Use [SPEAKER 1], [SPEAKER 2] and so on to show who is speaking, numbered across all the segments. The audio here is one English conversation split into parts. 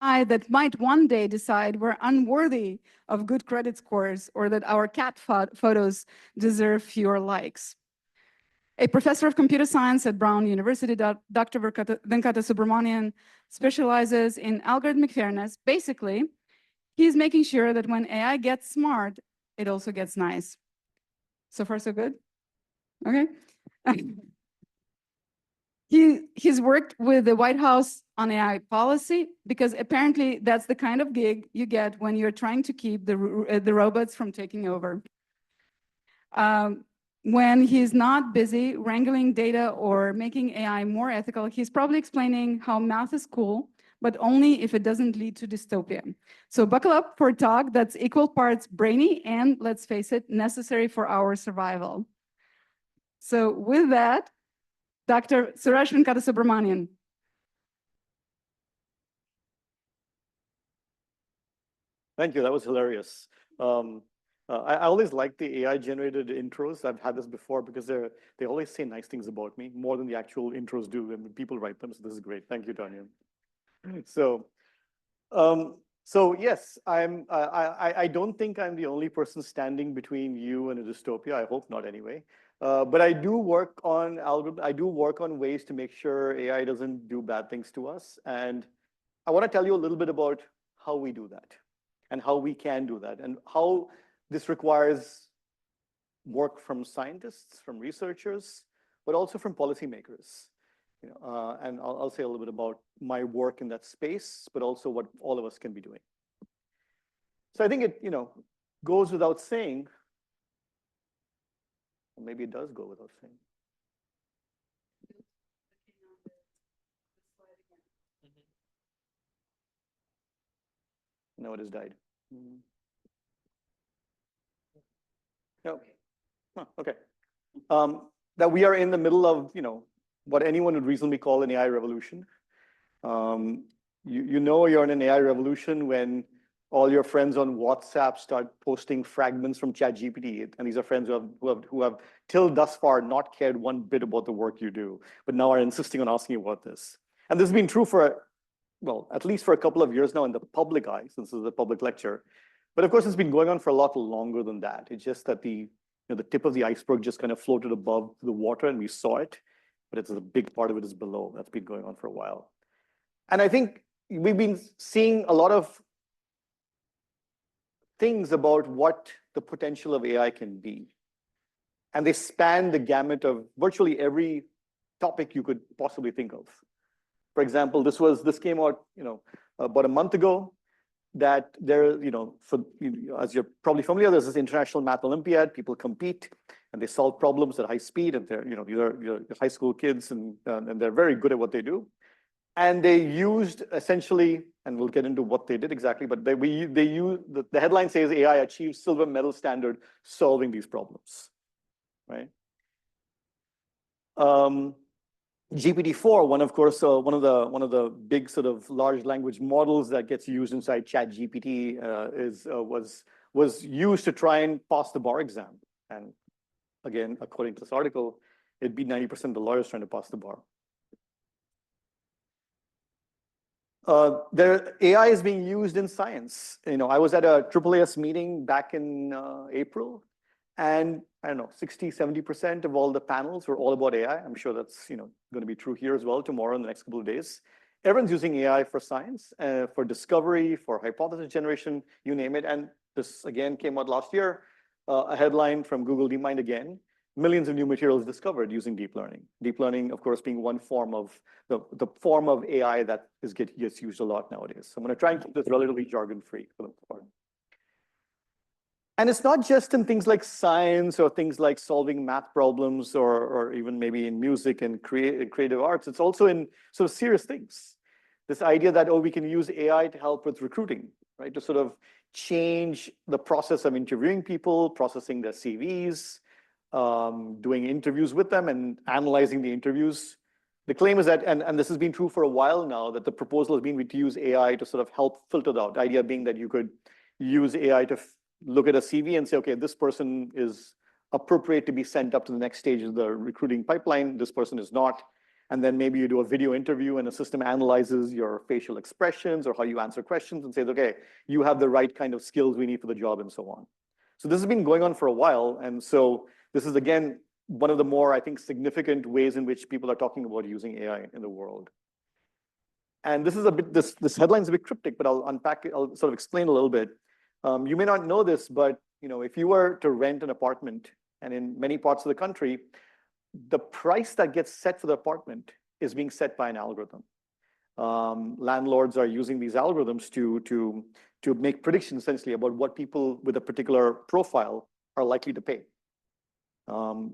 [SPEAKER 1] that might one day decide we're unworthy of good credit scores or that our cat photos deserve fewer likes. A professor of computer science at Brown University, Dr. Venkata Subramanian, specializes in algorithmic fairness. Basically, he's making sure that when AI gets smart, it also gets nice. So far, so good? Okay. He's worked with the White House on AI policy because apparently that's the kind of gig you get when you're trying to keep the robots from taking over. When he's not busy wrangling data or making AI more ethical, he's probably explaining how math is cool, but only if it doesn't lead to dystopia. So buckle up for a talk that's equal parts brainy and, let's face it, necessary for our survival. So with that, Dr. Suresh Venkata Subramanian.
[SPEAKER 2] Thank you. That was hilarious. I always like the AI-generated intros. I've had this before because they always say nice things about me, more than the actual intros do when people write them. So this is great. Thank you, Tanya. So yes, I don't think I'm the only person standing between you and a dystopia. I hope not, anyway. But I do work on algorithm. I do work on ways to make sure AI doesn't do bad things to us. And I want to tell you a little bit about how we do that, and how we can do that, and how this requires work from scientists, from researchers, but also from policymakers. And I'll say a little bit about my work in that space, but also what all of us can be doing. So I think it, goes without saying, or maybe it does go without saying. No, it has died. No. Huh, okay. That we are in the middle of, what anyone would reasonably call an AI revolution. You're in an AI revolution when all your friends on WhatsApp start posting fragments from ChatGPT, and these are friends who have till thus far not cared one bit about the work you do, but now are insisting on asking you about this. And this has been true for, well, at least for a couple of years now in the public eye, since this is a public lecture. But of course, it's been going on for a lot longer than that. It's just that the tip of the iceberg just kind of floated above the water and we saw it, but it's a big part of it is below. That's been going on for a while. And I think we've been seeing a lot of things about what the potential of AI can be. And they span the gamut of virtually every topic you could possibly think of. For example, this came out, about a month ago, that there, as you're probably familiar, there's this International Math Olympiad. People compete and they solve problems at high speed, and they're, these are high school kids, and they're very good at what they do. And they used essentially, and we'll get into what they did exactly, but they used, the headline says AI achieves silver medal standard solving these problems, right? GPT-4, one of the big sort of large language models that gets used inside ChatGPT was used to try and pass the bar exam. And again, according to this article, it'd be 90% of the lawyers trying to pass the bar. AI is being used in science. I was at a AAAS meeting back in April, and I don't know, 60, 70% of all the panels were all about AI. I'm sure that's going to be true here as well tomorrow in the next couple of days. Everyone's using AI for science, for discovery, for hypothesis generation, you name it. And this again came out last year, a headline from Google DeepMind again. Millions of new materials discovered using deep learning. Deep learning, of course, being one form of the form of AI that gets used a lot nowadays. So I'm going to try and keep this relatively jargon-free for the most part. And it's not just in things like science or things like solving math problems or even maybe in music and creative arts. It's also in sort of serious things. This idea that, we can use AI to help with recruiting, right? To sort of change the process of interviewing people, processing their CVs, doing interviews with them and analyzing the interviews. The claim is that, and this has been true for a while now, that the proposal has been to use AI to sort of help filter that out. The idea being that you could use AI to look at a CV and say, okay, this person is appropriate to be sent up to the next stage of the recruiting pipeline. This person is not. And then maybe you do a video interview and a system analyzes your facial expressions or how you answer questions and says, okay, you have the right kind of skills we need for the job and so on. So this has been going on for a while. And so this is, again, one of the more, I think, significant ways in which people are talking about using AI in the world. And this is a bit, this headline is a bit cryptic, but I'll unpack it, I'll sort of explain a little bit. You may not know this, but if you were to rent an apartment, and in many parts of the country, the price that gets set for the apartment is being set by an algorithm. Landlords are using these algorithms to make predictions essentially about what people with a particular profile are likely to pay.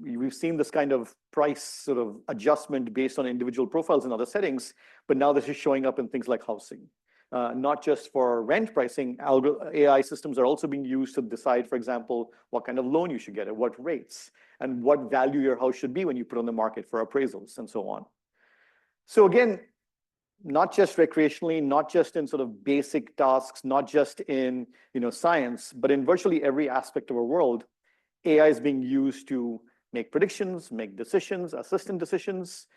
[SPEAKER 2] We've seen this kind of price sort of adjustment based on individual profiles in other settings, but now this is showing up in things like housing. Not just for rent pricing, AI systems are also being used to decide, for example, what kind of loan you should get at what rates, and what value your house should be when you put on the market for appraisals and so on. So again, not just recreationally, not just in sort of basic tasks, not just in science, but in virtually every aspect of our world, AI is being used to make predictions, make decisions, assistant decisions,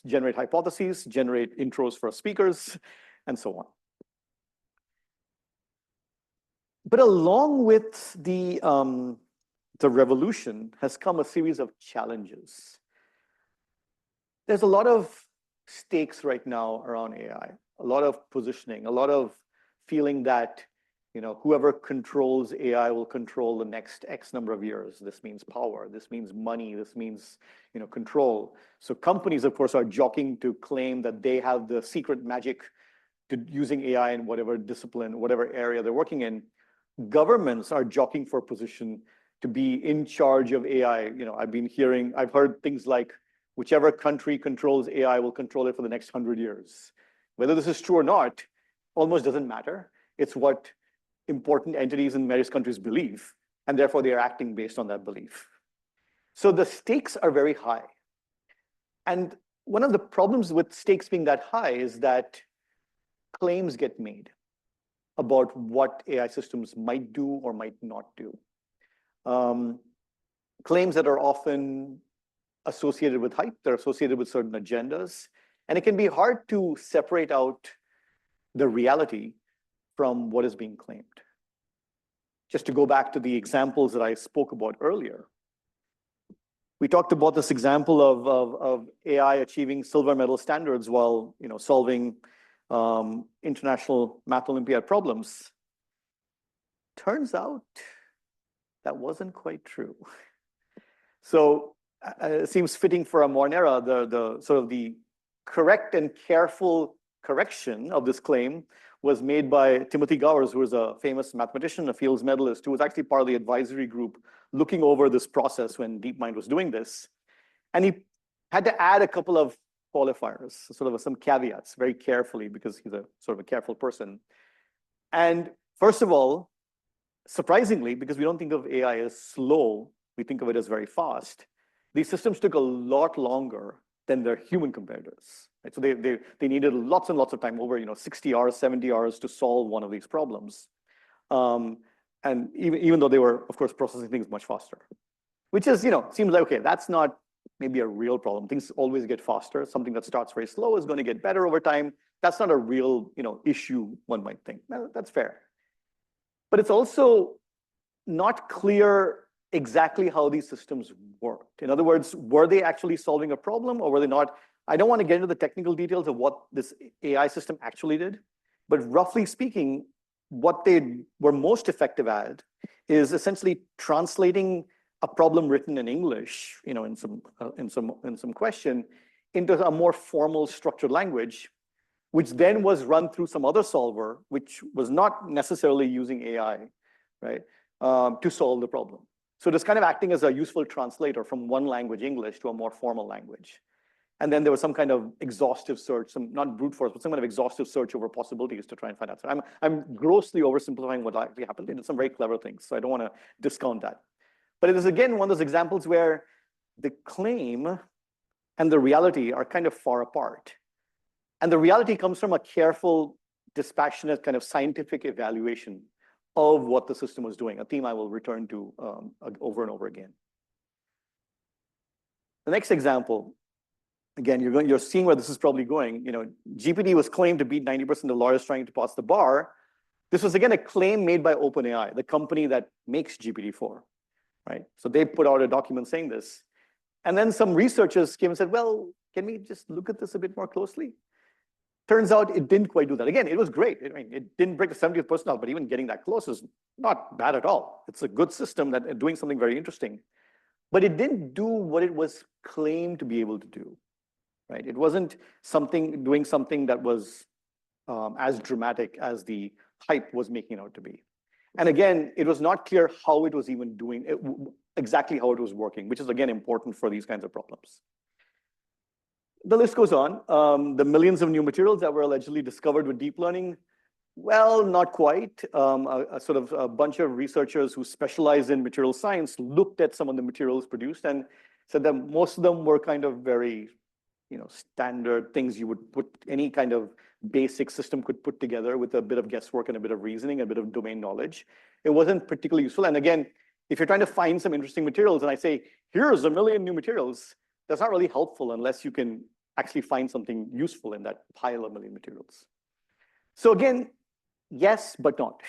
[SPEAKER 2] generate hypotheses, generate intros for speakers, and so on. But along with the revolution has come a series of challenges. There's a lot of stakes right now around AI, a lot of positioning, a lot of feeling that whoever controls AI will control the next X number of years. This means power, this means money, this means control. So companies, of course, are jockeying to claim that they have the secret magic to using AI in whatever discipline, whatever area they're working in. Governments are jockeying for position to be in charge of AI. I've heard things like, whichever country controls AI will control it for the next 100 years. Whether this is true or not, almost doesn't matter. It's what important entities in various countries believe, and therefore they are acting based on that belief. So the stakes are very high. And one of the problems with stakes being that high is that claims get made about what AI systems might do or might not do. Claims that are often associated with hype, they're associated with certain agendas, and it can be hard to separate out the reality from what is being claimed. Just to go back to the examples that I spoke about earlier, we talked about this example of AI achieving silver medal standards while solving international math Olympiad problems. Turns out that wasn't quite true. So it seems fitting for a modern era, the sort of the correct and careful correction of this claim was made by Timothy Gowers, who is a famous mathematician, a Fields medalist, who was actually part of the advisory group looking over this process when DeepMind was doing this. And he had to add a couple of qualifiers, sort of some caveats, very carefully, because he's a sort of a careful person. And first of all, surprisingly, because we don't think of AI as slow, we think of it as very fast, these systems took a lot longer than their human competitors. Right? So they needed lots and lots of time, over 60 hours, 70 hours to solve one of these problems. And even though they were, of course, processing things much faster, which is, seems like, okay, that's not maybe a real problem. Things always get faster. Something that starts very slow is going to get better over time. That's not a real, issue, one might think. Well, that's fair. But it's also not clear exactly how these systems worked. In other words, were they actually solving a problem or were they not? I don't want to get into the technical details of what this AI system actually did, but roughly speaking, what they were most effective at is essentially translating a problem written in English, in some question, into a more formal structured language, which then was run through some other solver, which was not necessarily using AI, right, to solve the problem. So it was kind of acting as a useful translator from one language, English, to a more formal language. And then there was some kind of exhaustive search, not brute force, but some kind of exhaustive search over possibilities to try and find out. So I'm grossly oversimplifying what actually happened. They did some very clever things, so I don't want to discount that. But it is, again, one of those examples where the claim and the reality are kind of far apart. And the reality comes from a careful, dispassionate kind of scientific evaluation of what the system was doing, a theme I will return to over and over again. The next example, again, you're seeing where this is probably going. GPT was claimed to beat 90% of lawyers trying to pass the bar. This was, again, a claim made by OpenAI, the company that makes GPT-4, right? So they put out a document saying this. And then some researchers came and said, well, can we just look at this a bit more closely? Turns out it didn't quite do that. Again, it was great. I mean, it didn't break the 70th percentile, but even getting that close is not bad at all. It's a good system that doing something very interesting. But it didn't do what it was claimed to be able to do, right? It wasn't doing something that was as dramatic as the hype was making it out to be. And again, it was not clear how it was even doing it, exactly how it was working, which is, again, important for these kinds of problems. The list goes on. The millions of new materials that were allegedly discovered with deep learning, well, not quite. A bunch of researchers who specialize in material science looked at some of the materials produced and said that most of them were kind of very, standard things you would put, any kind of basic system could put together with a bit of guesswork and a bit of reasoning, a bit of domain knowledge. It wasn't particularly useful. And again, if you're trying to find some interesting materials and I say, here's a million new materials, that's not really helpful unless you can actually find something useful in that pile of million materials. So again, yes, but not.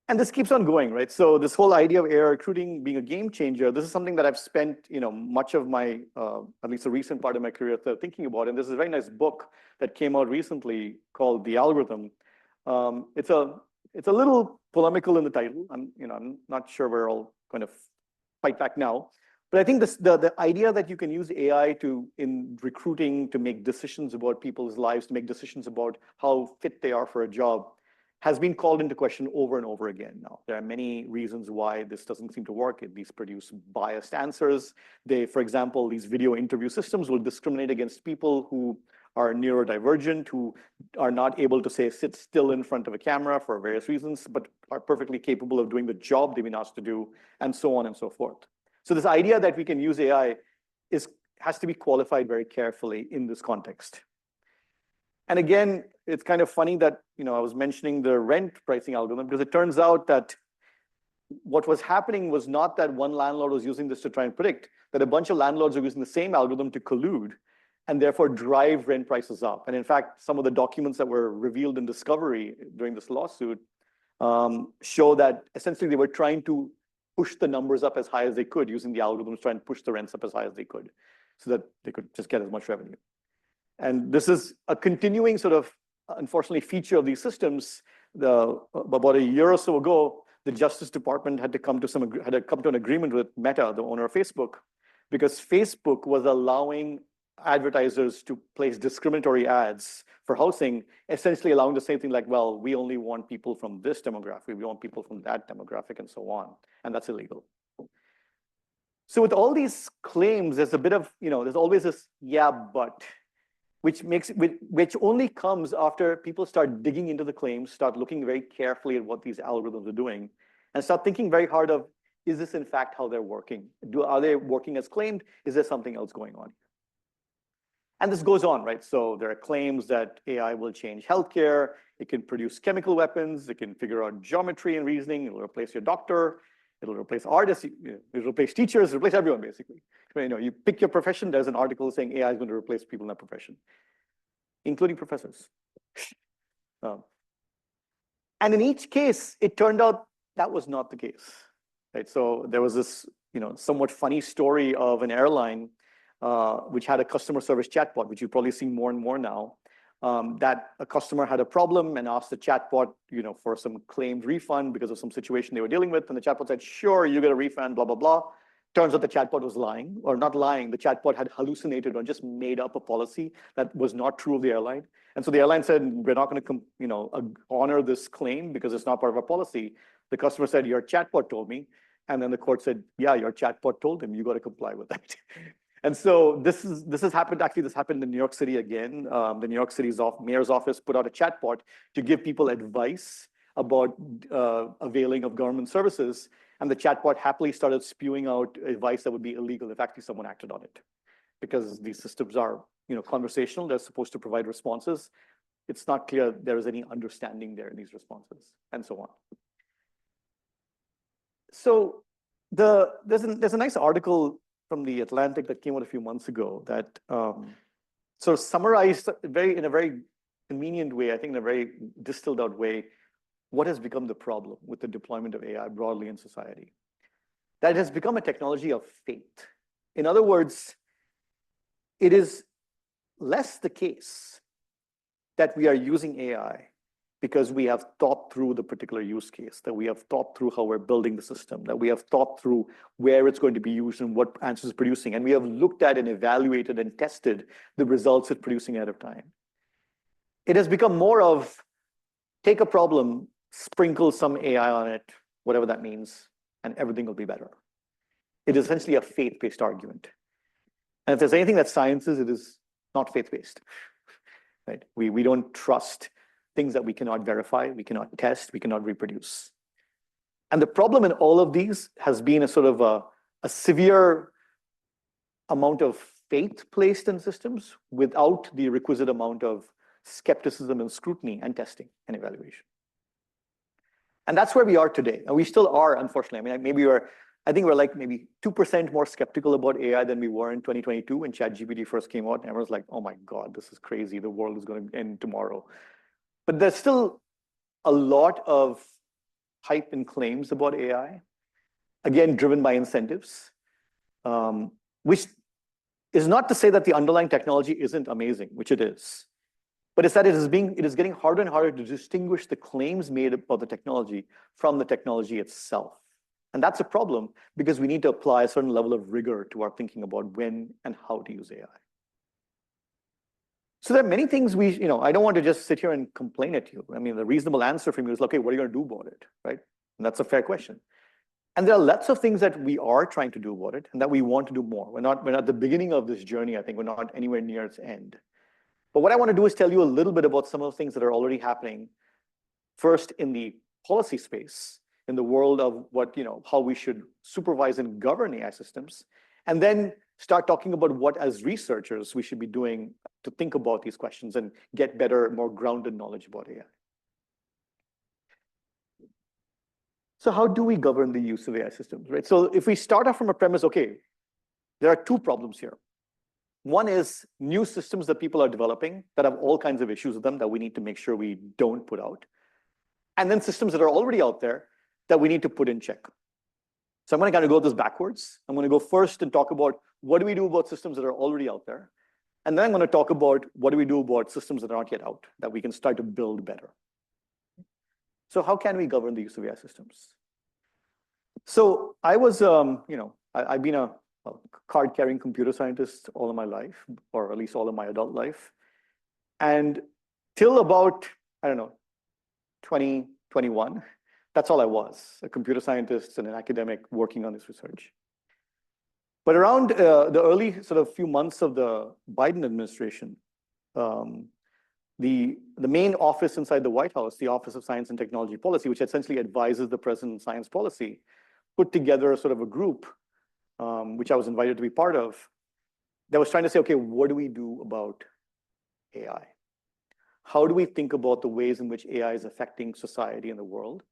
[SPEAKER 2] And this keeps on going, right? So this whole idea of AI recruiting being a game changer, this is something that I've spent, much of my, at least a recent part of my career thinking about. And this is a very nice book that came out recently called The Algorithm. It's a little polemical in the title. I'm not sure we're all going to fight back now. But I think the idea that you can use AI in recruiting to make decisions about people's lives, to make decisions about how fit they are for a job, has been called into question over and over again now. There are many reasons why this doesn't seem to work. These produce biased answers. For example, these video interview systems will discriminate against people who are neurodivergent, who are not able to, say, sit still in front of a camera for various reasons, but are perfectly capable of doing the job they've been asked to do, and so on and so forth. So this idea that we can use AI has to be qualified very carefully in this context. And again, it's kind of funny that I was mentioning the rent pricing algorithm, because it turns out that what was happening was not that one landlord was using this to try and predict, that a bunch of landlords are using the same algorithm to collude and therefore drive rent prices up. And in fact, some of the documents that were revealed in discovery during this lawsuit show that essentially they were trying to push the numbers up as high as they could using the algorithms, try and push the rents up as high as they could so that they could just get as much revenue. And this is a continuing sort of, unfortunately, feature of these systems. About a year or so ago, the Justice Department had come to an agreement with Meta, the owner of Facebook, because Facebook was allowing advertisers to place discriminatory ads for housing, essentially allowing to say things like, well, we only want people from this demographic, we want people from that demographic, and so on. And that's illegal. So with all these claims, there's a bit of, there's always this, yeah, but, which only comes after people start digging into the claims, start looking very carefully at what these algorithms are doing, and start thinking very hard of, is this in fact how they're working? Are they working as claimed? Is there something else going on? And this goes on, right? So there are claims that AI will change healthcare. It can produce chemical weapons. It can figure out geometry and reasoning. It'll replace your doctor. It'll replace artists. It'll replace teachers. Replace everyone, basically. You pick your profession. There's an article saying AI is going to replace people in that profession, including professors. And in each case, it turned out that was not the case, right? So there was this, somewhat funny story of an airline which had a customer service chatbot, which you've probably seen more and more now, that a customer had a problem and asked the chatbot, for some claimed refund because of some situation they were dealing with. And the chatbot said, sure, you get a refund, blah, blah, blah. Turns out the chatbot was lying, or not lying. The chatbot had hallucinated or just made up a policy that was not true of the airline. And so the airline said, we're not going to, honor this claim because it's not part of our policy. The customer said, your chatbot told me. And then the court said, yeah, your chatbot told him, you got to comply with that. And so this has happened. Actually, this happened in New York City again. The New York City's mayor's office put out a chatbot to give people advice about availing of government services. And the chatbot happily started spewing out advice that would be illegal if actually someone acted on it. Because these systems are conversational, they're supposed to provide responses. It's not clear there is any understanding there in these responses, and so on. So there's a nice article from the Atlantic that came out a few months ago that sort of summarized in a very convenient way, I think in a very distilled out way, what has become the problem with the deployment of AI broadly in society. That it has become a technology of fate. In other words, it is less the case that we are using AI because we have thought through the particular use case, that we have thought through how we're building the system, that we have thought through where it's going to be used and what answers it's producing. And we have looked at and evaluated and tested the results it's producing ahead of time. It has become more of take a problem, sprinkle some AI on it, whatever that means, and everything will be better. It is essentially a faith-based argument. And if there's anything that science is, it is not faith-based. Right? We don't trust things that we cannot verify, we cannot test, we cannot reproduce. And the problem in all of these has been a sort of a severe amount of faith placed in systems without the requisite amount of skepticism and scrutiny and testing and evaluation. And that's where we are today. And we still are, unfortunately. I mean, I think we're like maybe 2% more skeptical about AI than we were in 2022 when ChatGPT first came out. And everyone's like, oh my God, this is crazy. The world is going to end tomorrow. But there's still a lot of hype and claims about AI, again, driven by incentives, which is not to say that the underlying technology isn't amazing, which it is. But it's that it is getting harder and harder to distinguish the claims made about the technology from the technology itself. And that's a problem because we need to apply a certain level of rigor to our thinking about when and how to use AI. So there are many things I don't want to just sit here and complain at you. I mean, the reasonable answer from you is, okay, what are you going to do about it, right? And that's a fair question. And there are lots of things that we are trying to do about it and that we want to do more. We're at the beginning of this journey. I think we're not anywhere near its end. But what I want to do is tell you a little bit about some of the things that are already happening. First, in the policy space, in the world of how we should supervise and govern AI systems, and then start talking about what, as researchers, we should be doing to think about these questions and get better, more grounded knowledge about AI. So how do we govern the use of AI systems, right? So if we start off from a premise, okay, there are two problems here. One is new systems that people are developing that have all kinds of issues with them that we need to make sure we don't put out. And then systems that are already out there that we need to put in check. So I'm going to kind of go this backwards. I'm going to go first and talk about what do we do about systems that are already out there. And then I'm going to talk about what do we do about systems that are not yet out, that we can start to build better. So how can we govern the use of AI systems? So I was, I've been a card-carrying computer scientist all of my life, or at least all of my adult life. And till about, 2021, that's all I was, a computer scientist and an academic working on this research. But around the early sort of few months of the Biden administration, the main office inside the White House, the Office of Science and Technology Policy, which essentially advises the president on science policy, put together sort of a group, which I was invited to be part of, that was trying to say, okay, what do we do about AI? How do we think about the ways in which AI is affecting society and the world?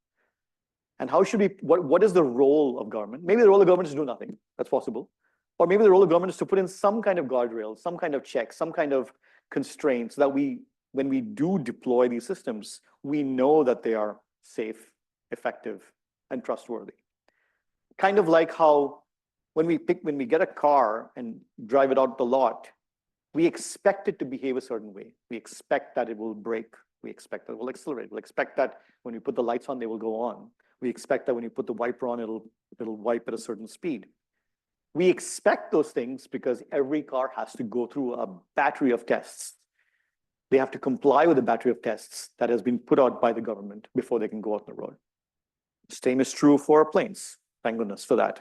[SPEAKER 2] And how should what is the role of government? Maybe the role of government is to do nothing. That's possible. Or maybe the role of government is to put in some kind of guardrails, some kind of check, some kind of constraints so that when we do deploy these systems, we know that they are safe, effective, and trustworthy. Kind of like how when we get a car and drive it out the lot, we expect it to behave a certain way. We expect that it will brake. We expect that it will accelerate. We'll expect that when we put the lights on, they will go on. We expect that when you put the wiper on, it'll wipe at a certain speed. We expect those things because every car has to go through a battery of tests. They have to comply with a battery of tests that has been put out by the government before they can go out on the road. The same is true for planes. Thank goodness for that.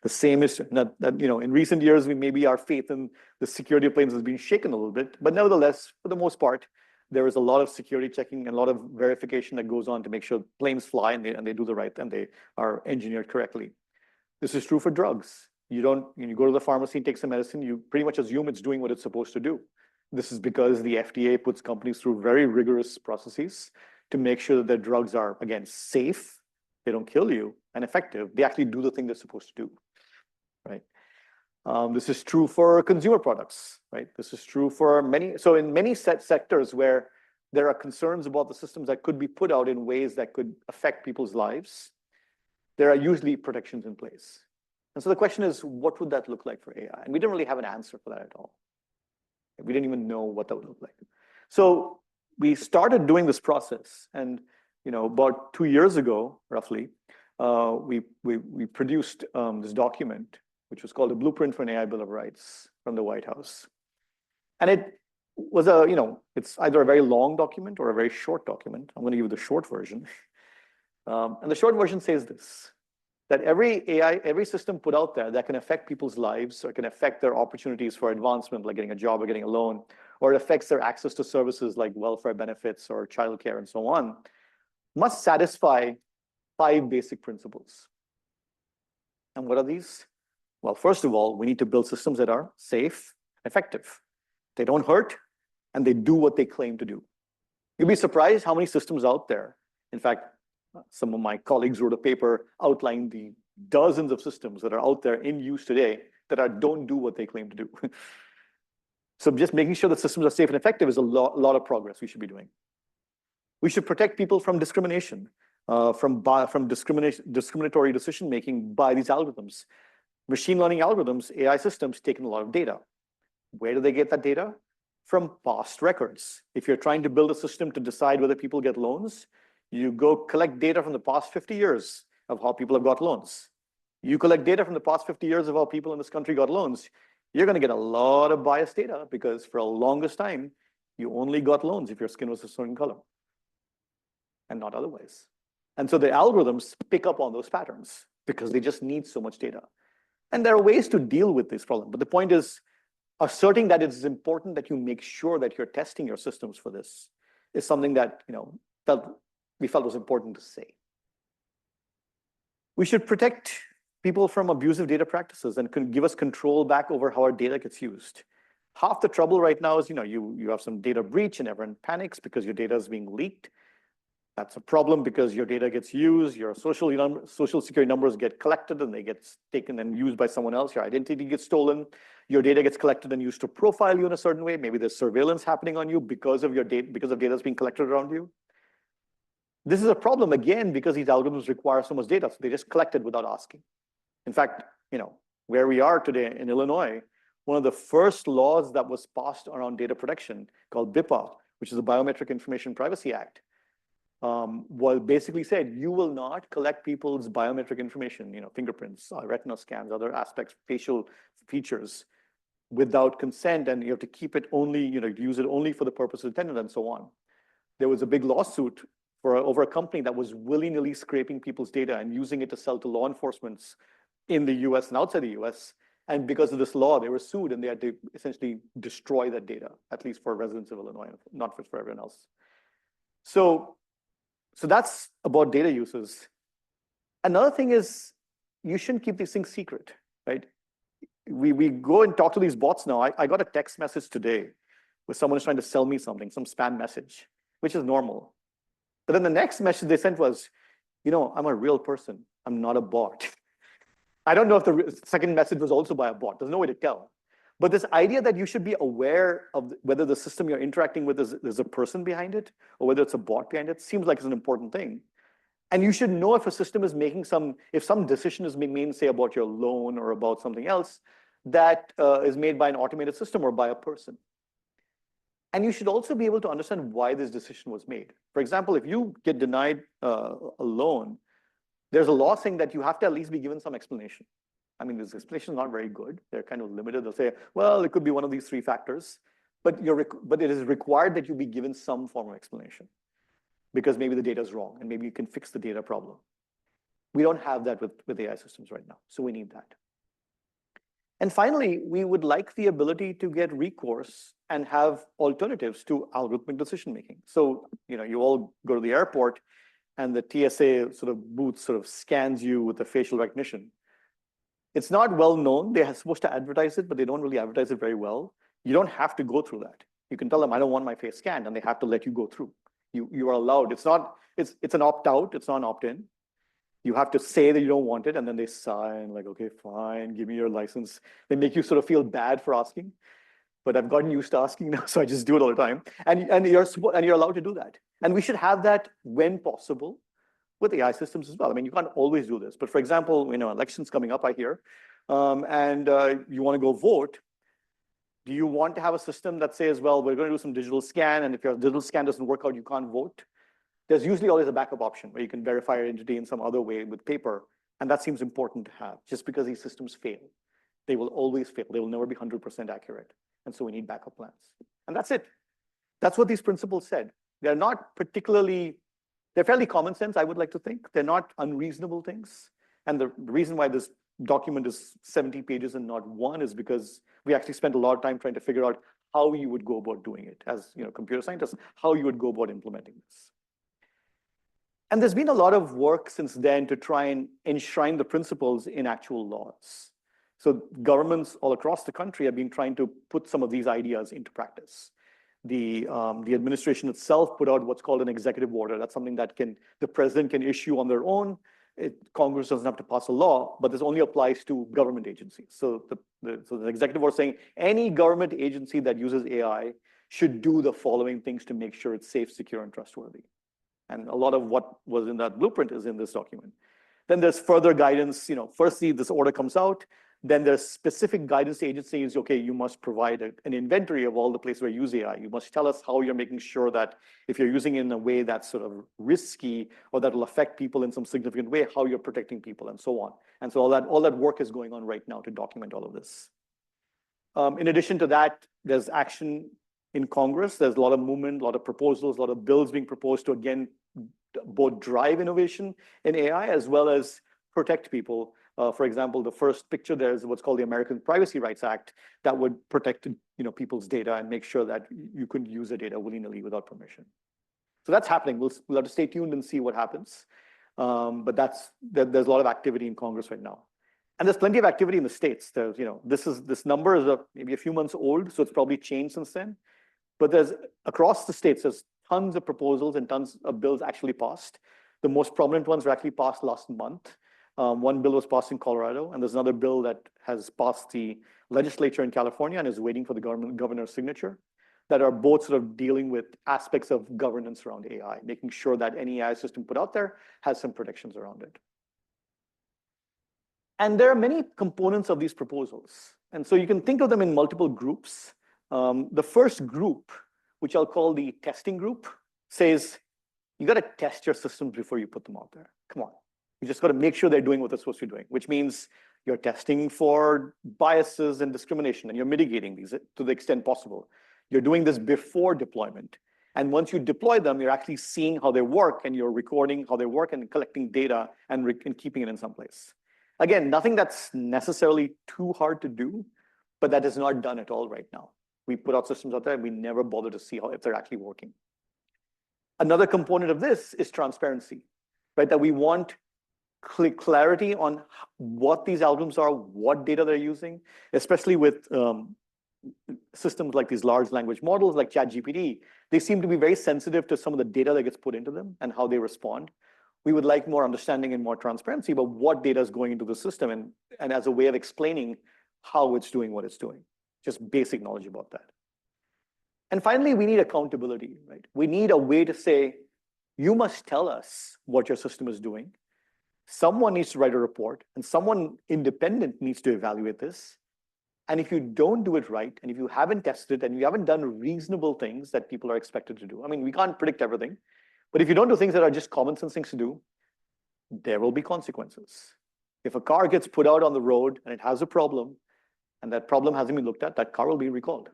[SPEAKER 2] The same is that in recent years, maybe our faith in the security of planes has been shaken a little bit, but nevertheless, for the most part, there is a lot of security checking and a lot of verification that goes on to make sure planes fly and they do the right and they are engineered correctly. This is true for drugs. You go to the pharmacy and take some medicine, you pretty much assume it's doing what it's supposed to do. This is because the FDA puts companies through very rigorous processes to make sure that their drugs are, again, safe, they don't kill you, and effective. They actually do the thing they're supposed to do, right? This is true for consumer products, right? This is true for many. So in many sectors where there are concerns about the systems that could be put out in ways that could affect people's lives, there are usually protections in place. And so the question is, what would that look like for AI? And we didn't really have an answer for that at all. We didn't even know what that would look like. So we started doing this process, and about 2 years ago, roughly, we produced this document, which was called a Blueprint for an AI Bill of Rights from the White House. And it was it's either a very long document or a very short document. I'm going to give you the short version. And the short version says this, that every system put out there that can affect people's lives or can affect their opportunities for advancement, like getting a job or getting a loan, or it affects their access to services like welfare benefits or childcare and so on, must satisfy 5 basic principles. And what are these? Well, first of all, we need to build systems that are safe, effective. They don't hurt, and they do what they claim to do. You'd be surprised how many systems out there. In fact, some of my colleagues wrote a paper outlining the dozens of systems that are out there in use today that don't do what they claim to do. So just making sure that systems are safe and effective is a lot of progress we should be doing. We should protect people from discrimination, from discriminatory decision-making by these algorithms. Machine learning algorithms, AI systems, take in a lot of data. Where do they get that data? From past records. If you're trying to build a system to decide whether people get loans, you go collect data from the past 50 years of how people have got loans. You collect data from the past 50 years of how people in this country got loans. You're going to get a lot of biased data because for the longest time, you only got loans if your skin was a certain color and not otherwise. And so the algorithms pick up on those patterns because they just need so much data. And there are ways to deal with this problem. But the point is, asserting that it's important that you make sure that you're testing your systems for this is something that we felt was important to say. We should protect people from abusive data practices and can give us control back over how our data gets used. Half the trouble right now is you have some data breach and everyone panics because your data is being leaked. That's a problem because your data gets used, your social security numbers get collected and they get taken and used by someone else. Your identity gets stolen. Your data gets collected and used to profile you in a certain way. Maybe there's surveillance happening on you because of your data, because of data that's being collected around you. This is a problem again because these algorithms require so much data, so they just collect it without asking. In fact, where we are today in Illinois, one of the first laws that was passed around data protection called BIPA, which is the Biometric Information Privacy Act, basically said you will not collect people's biometric information, fingerprints, retina scans, other aspects, facial features, without consent, and you have to keep it only, use it only for the purpose intended, and so on. There was a big lawsuit over a company that was willy-nilly scraping people's data and using it to sell to law enforcement in the US and outside the US. And because of this law, they were sued and they had to essentially destroy that data, at least for residents of Illinois, not for everyone else. So that's about data uses. Another thing is you shouldn't keep these things secret, right? We go and talk to these bots now. I got a text message today where someone is trying to sell me something, some spam message, which is normal. But then the next message they sent was, I'm a real person. I'm not a bot. I don't know if the second message was also by a bot. There's no way to tell. But this idea that you should be aware of whether the system you're interacting with is a person behind it or whether it's a bot behind it seems like it's an important thing. And you should know if a system is making if some decision is being made, say, about your loan or about something else that is made by an automated system or by a person. And you should also be able to understand why this decision was made. For example, if you get denied a loan, there's a law saying that you have to at least be given some explanation. I mean, this explanation is not very good. They're kind of limited. They'll say, well, it could be one of these 3 factors, but it is required that you be given some form of explanation because maybe the data is wrong and maybe you can fix the data problem. We don't have that with AI systems right now, so we need that. And finally, we would like the ability to get recourse and have alternatives to algorithmic decision-making. So, you all go to the airport and the TSA booth scans you with the facial recognition. It's not well known. They're supposed to advertise it, but they don't really advertise it very well. You don't have to go through that. You can tell them, I don't want my face scanned, and they have to let you go through. You are allowed. It's an opt-out. It's not an opt-in. You have to say that you don't want it, and then they sign like, okay, fine, give me your license. They make you sort of feel bad for asking, but I've gotten used to asking now, so I just do it all the time. And you're allowed to do that. And we should have that when possible with AI systems as well. I mean, you can't always do this, but for example, elections coming up, I hear, and you want to go vote. Do you want to have a system that says, well, we're going to do some digital scan, and if your digital scan doesn't work out, you can't vote? There's usually always a backup option where you can verify your identity in some other way with paper, and that seems important to have. Just because these systems fail, they will always fail. They will never be 100% accurate, and so we need backup plans. And that's it. That's what these principles said. They're not particularly, they're fairly common sense, I would like to think. They're not unreasonable things. And the reason why this document is 70 pages and not one is because we actually spent a lot of time trying to figure out how you would go about doing it as computer scientists, how you would go about implementing this. And there's been a lot of work since then to try and enshrine the principles in actual laws. So governments all across the country have been trying to put some of these ideas into practice. The administration itself put out what's called an executive order. That's something that the president can issue on their own. Congress doesn't have to pass a law, but this only applies to government agencies. So the executive order saying any government agency that uses AI should do the following things to make sure it's safe, secure, and trustworthy. And a lot of what was in that blueprint is in this document. Then there's further guidance. Firstly, this order comes out. Then there's specific guidance to agencies. Okay, you must provide an inventory of all the places where you use AI. You must tell us how you're making sure that if you're using it in a way that's sort of risky or that will affect people in some significant way, how you're protecting people and so on. And so all that work is going on right now to document all of this. In addition to that, there's action in Congress. There's a lot of movement, a lot of proposals, a lot of bills being proposed to, again, both drive innovation in AI as well as protect people. For example, the first picture there is what's called the American Privacy Rights Act that would protect people's data and make sure that you couldn't use the data willy-nilly without permission. So that's happening. We'll have to stay tuned and see what happens. But there's a lot of activity in Congress right now. And there's plenty of activity in the states. There's, this number is maybe a few months old, so it's probably changed since then. But there's across the states, there's tons of proposals and tons of bills actually passed. The most prominent ones were actually passed last month. One bill was passed in Colorado, and there's another bill that has passed the legislature in California and is waiting for the governor's signature, that are both sort of dealing with aspects of governance around AI, making sure that any AI system put out there has some protections around it. And there are many components of these proposals. And so you can think of them in multiple groups. The first group, which I'll call the testing group, says, you got to test your systems before you put them out there. Come on. You just got to make sure they're doing what they're supposed to be doing, which means you're testing for biases and discrimination, and you're mitigating these to the extent possible. You're doing this before deployment. And once you deploy them, you're actually seeing how they work, and you're recording how they work and collecting data and keeping it in some place. Again, nothing that's necessarily too hard to do, but that is not done at all right now. We put out systems out there, and we never bother to see if they're actually working. Another component of this is transparency, right? That we want clarity on what these algorithms are, what data they're using, especially with systems like these large language models like ChatGPT. They seem to be very sensitive to some of the data that gets put into them and how they respond. We would like more understanding and more transparency about what data is going into the system and as a way of explaining how it's doing what it's doing. Just basic knowledge about that. And finally, we need accountability, right? We need a way to say, you must tell us what your system is doing. Someone needs to write a report, and someone independent needs to evaluate this. And if you don't do it right, and if you haven't tested it, and you haven't done reasonable things that people are expected to do, I mean, we can't predict everything, but if you don't do things that are just common sense things to do, there will be consequences. If a car gets put out on the road and it has a problem, and that problem hasn't been looked at, that car will be recalled.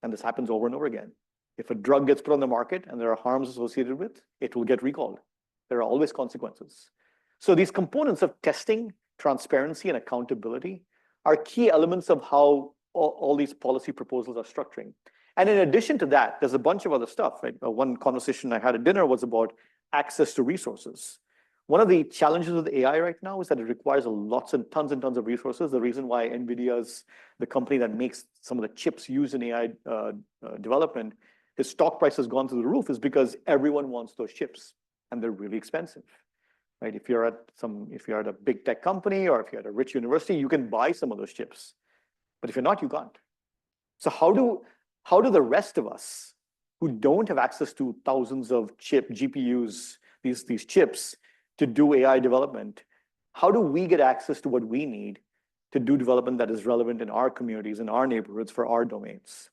[SPEAKER 2] And this happens over and over again. If a drug gets put on the market and there are harms associated with it, it will get recalled. There are always consequences. So these components of testing, transparency, and accountability are key elements of how all these policy proposals are structuring. And in addition to that, there's a bunch of other stuff, right? One conversation I had at dinner was about access to resources. One of the challenges with AI right now is that it requires lots and tons of resources. The reason why NVIDIA is the company that makes some of the chips used in AI development, its stock price has gone through the roof is because everyone wants those chips, and they're really expensive. right? If you're at a big tech company or if you're at a rich university, you can buy some of those chips. But if you're not, you can't. So how do the rest of us who don't have access to thousands of GPUs, these chips to do AI development, how do we get access to what we need to do development that is relevant in our communities, in our neighborhoods, for our domains?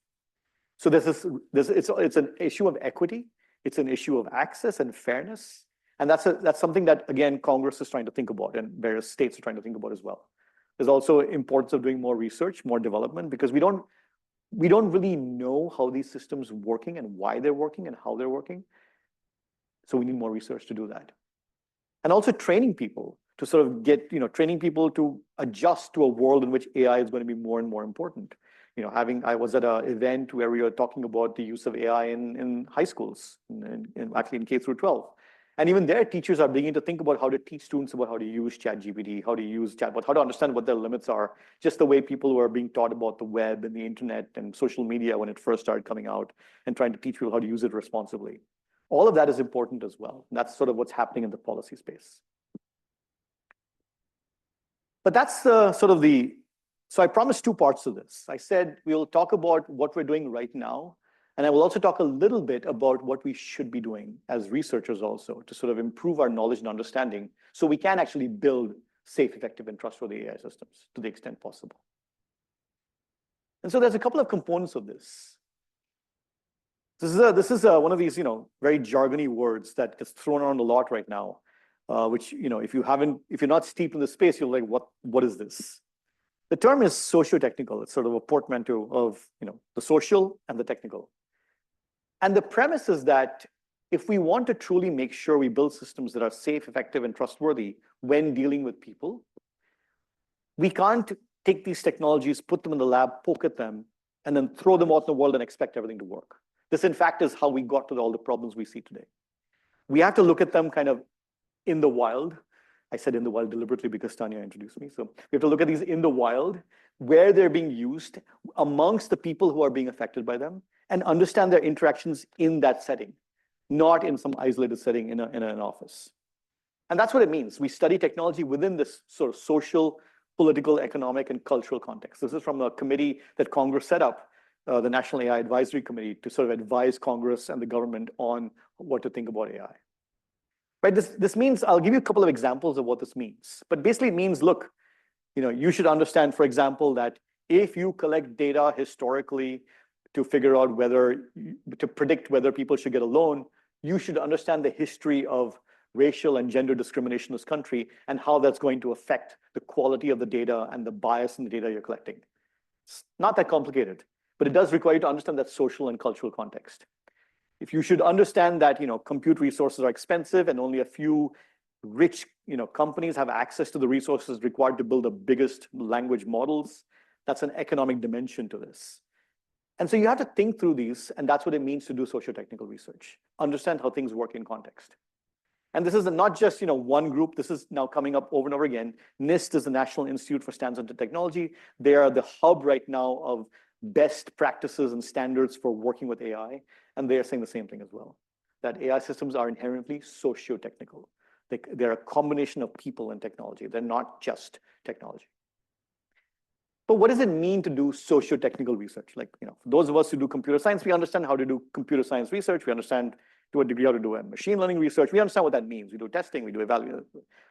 [SPEAKER 2] So it's an issue of equity. It's an issue of access and fairness. And that's something that, again, Congress is trying to think about and various states are trying to think about as well. There's also importance of doing more research, more development, because we don't really know how these systems are working and why they're working and how they're working. So we need more research to do that. And also training people to sort of training people to adjust to a world in which AI is going to be more and more important. I was at an event where we were talking about the use of AI in high schools, actually in K through 12. And even there, teachers are beginning to think about how to teach students about how to use ChatGPT, how to use chatbot, how to understand what their limits are, just the way people were being taught about the web and the internet and social media when it first started coming out, and trying to teach people how to use it responsibly. All of that is important as well. That's sort of what's happening in the policy space. But that's so I promised two parts to this. I said we'll talk about what we're doing right now, and I will also talk a little bit about what we should be doing as researchers also to sort of improve our knowledge and understanding so we can actually build safe, effective, and trustworthy AI systems to the extent possible. And so there's a couple of components of this. This is one of these very jargony words that gets thrown around a lot right now, which if you're not steeped in the space, you're like, what is this? The term is socio-technical. It's sort of a portmanteau of the social and the technical. And the premise is that if we want to truly make sure we build systems that are safe, effective, and trustworthy when dealing with people, we can't take these technologies, put them in the lab, poke at them, and then throw them out in the world and expect everything to work. This, in fact, is how we got to all the problems we see today. We have to look at them kind of in the wild. I said in the wild deliberately because Tanya introduced me. So we have to look at these in the wild, where they're being used amongst the people who are being affected by them, and understand their interactions in that setting, not in some isolated setting in an office. And that's what it means. We study technology within this sort of social, political, economic, and cultural context. This is from a committee that Congress set up, the National AI Advisory Committee, to sort of advise Congress and the government on what to think about AI. Right? This means, I'll give you a couple of examples of what this means. But basically it means, look, you should understand, for example, that if you collect data historically to figure out to predict whether people should get a loan, you should understand the history of racial and gender discrimination in this country and how that's going to affect the quality of the data and the bias in the data you're collecting. It's not that complicated, but it does require you to understand that social and cultural context. If you should understand that compute resources are expensive and only a few rich companies have access to the resources required to build the biggest language models, that's an economic dimension to this. And so you have to think through these, and that's what it means to do socio-technical research. Understand how things work in context. And this is not just one group. This is now coming up over and over again. NIST is the National Institute for Standards and Technology. They are the hub right now of best practices and standards for working with AI. And they are saying the same thing as well, that AI systems are inherently socio-technical. They're a combination of people and technology. They're not just technology. But what does it mean to do socio-technical research? Like, for those of us who do computer science, we understand how to do computer science research. We understand to a degree how to do machine learning research. We understand what that means. We do testing, we do evaluation.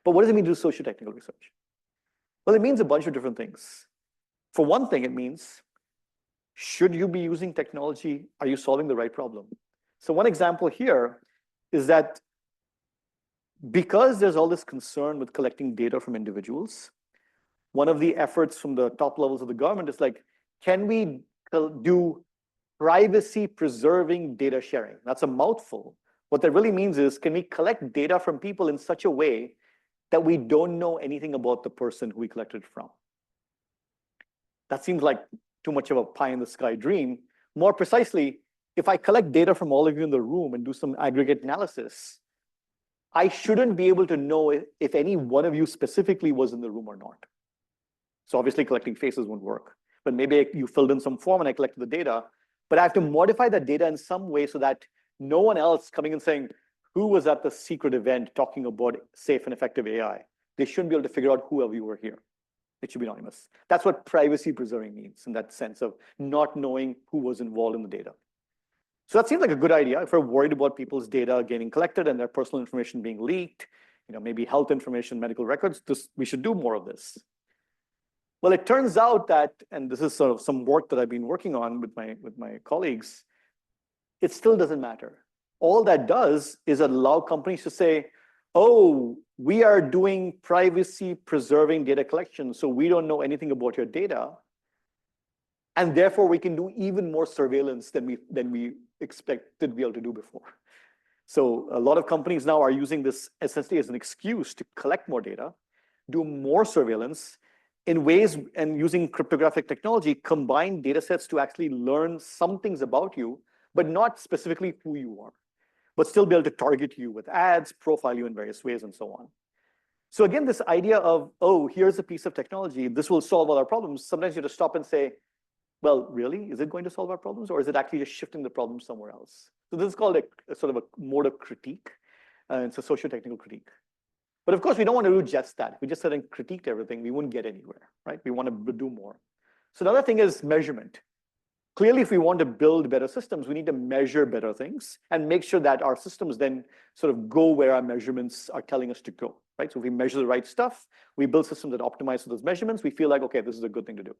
[SPEAKER 2] But what does it mean to do socio-technical research? Well, it means a bunch of different things. For one thing, it means, should you be using technology? Are you solving the right problem? So one example here is that because there's all this concern with collecting data from individuals, one of the efforts from the top levels of the government is like, can we do privacy preserving data sharing? That's a mouthful. What that really means is, can we collect data from people in such a way that we don't know anything about the person who we collected from? That seems like too much of a pie in the sky dream. More precisely, if I collect data from all of you in the room and do some aggregate analysis, I shouldn't be able to know if any one of you specifically was in the room or not. So obviously collecting faces won't work, but maybe you filled in some form and I collected the data, but I have to modify that data in some way so that no one else coming and saying, who was at the secret event talking about safe and effective AI. They shouldn't be able to figure out whoever you were here. It should be anonymous. That's what privacy preserving means in that sense of not knowing who was involved in the data. So that seems like a good idea if we're worried about people's data getting collected and their personal information being leaked, maybe health information, medical records. We should do more of this. Well, it turns out that, and this is sort of some work that I've been working on with my colleagues, it still doesn't matter. All that does is allow companies to say, oh, we are doing privacy preserving data collection, so we don't know anything about your data. And therefore, we can do even more surveillance than we expected to be able to do before. So a lot of companies now are using this essentially as an excuse to collect more data, do more surveillance in ways, and using cryptographic technology, combine data sets to actually learn some things about you, but not specifically who you are, but still be able to target you with ads, profile you in various ways, and so on. So again, this idea of, oh, here's a piece of technology, this will solve all our problems. Sometimes you have to stop and say, well, really, is it going to solve our problems, or is it actually just shifting the problem somewhere else? So this is called a sort of a mode of critique. It's a socio-technical critique. But of course, we don't want to do just that. If we just sat and critiqued everything, we wouldn't get anywhere, right? We want to do more. So the other thing is measurement. Clearly, if we want to build better systems, we need to measure better things and make sure that our systems then sort of go where our measurements are telling us to go, right? So if we measure the right stuff, we build systems that optimize for those measurements, we feel like, okay, this is a good thing to do.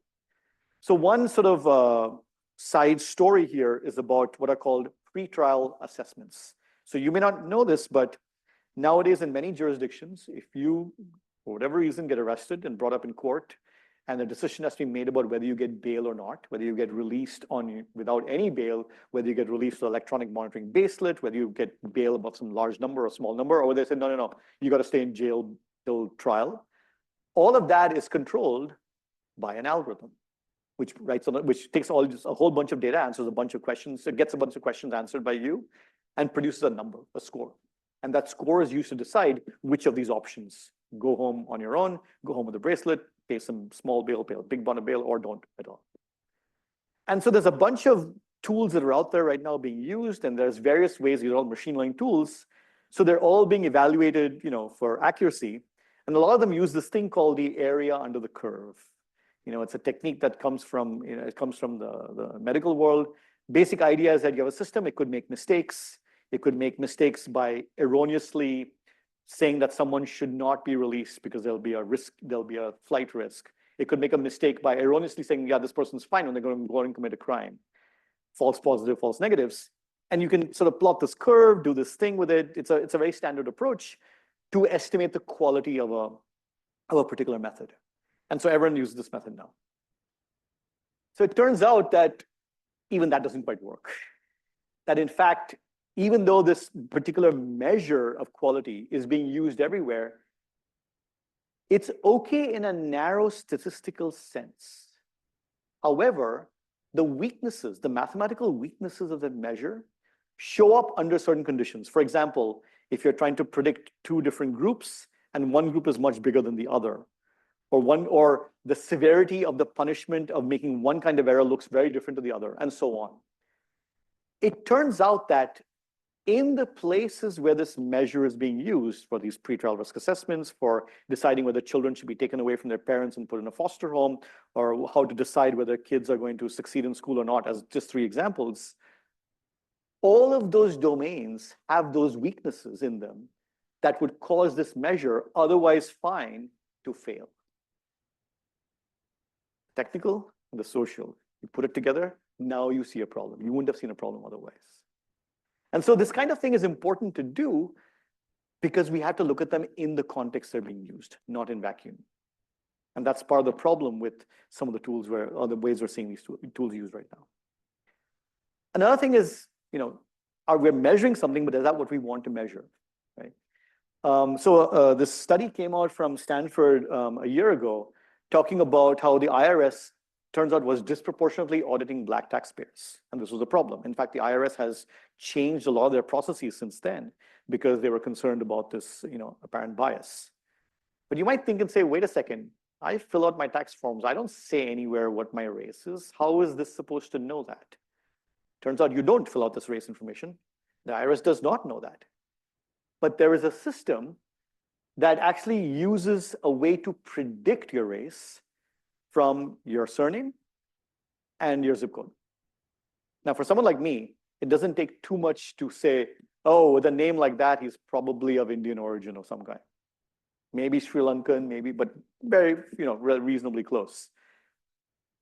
[SPEAKER 2] So one sort of side story here is about what are called pretrial assessments. So you may not know this, but nowadays in many jurisdictions, if you, for whatever reason, get arrested and brought up in court, and the decision has to be made about whether you get bail or not, whether you get released without any bail, whether you get released with electronic monitoring bracelet, whether you get bail above some large number or small number, or whether they say, no, you got to stay in jail till trial. All of that is controlled by an algorithm, which takes a whole bunch of data, answers a bunch of questions, it gets a bunch of questions answered by you, and produces a number, a score. And that score is used to decide which of these options: go home on your own, go home with a bracelet, pay some small bail, pay a big bond of bail, or don't at all. And so there's a bunch of tools that are out there right now being used, and there's various ways. These are all machine learning tools. So they're all being evaluated, for accuracy. And a lot of them use this thing called the area under the curve. It's a technique that comes from, it comes from the medical world. Basic idea is that you have a system, it could make mistakes. It could make mistakes by erroneously saying that someone should not be released because there'll be a risk, there'll be a flight risk. It could make a mistake by erroneously saying, yeah, this person's fine when they're going to go and commit a crime. False positive, false negatives. And you can sort of plot this curve, do this thing with it. It's a very standard approach to estimate the quality of a particular method. And so everyone uses this method now. So it turns out that even that doesn't quite work. That in fact, even though this particular measure of quality is being used everywhere, it's okay in a narrow statistical sense. However, the weaknesses, the mathematical weaknesses of that measure show up under certain conditions. For example, if you're trying to predict two different groups and one group is much bigger than the other, or the severity of the punishment of making one kind of error looks very different to the other, and so on. It turns out that in the places where this measure is being used for these pretrial risk assessments, for deciding whether children should be taken away from their parents and put in a foster home, or how to decide whether kids are going to succeed in school or not, as just 3 examples, all of those domains have those weaknesses in them that would cause this measure, otherwise fine, to fail. Technical and the social, you put it together, now you see a problem. You wouldn't have seen a problem otherwise. And so this kind of thing is important to do because we have to look at them in the context they're being used, not in vacuum. And that's part of the problem with some of the tools or the ways we're seeing these tools used right now. Another thing is, we're measuring something, but is that what we want to measure, right? This study came out from Stanford a year ago, talking about how the IRS turns out was disproportionately auditing Black taxpayers. And this was a problem. In fact, the IRS has changed a lot of their processes since then because they were concerned about this, apparent bias. But you might think and say, wait a second, I fill out my tax forms. I don't say anywhere what my race is. How is this supposed to know that? Turns out you don't fill out this race information. The IRS does not know that. but there is a system that actually uses a way to predict your race from your surname and your zip code. Now, for someone like me, it doesn't take too much to say, oh, with a name like that, he's probably of Indian origin of some kind. Maybe Sri Lankan, maybe, but very, reasonably close.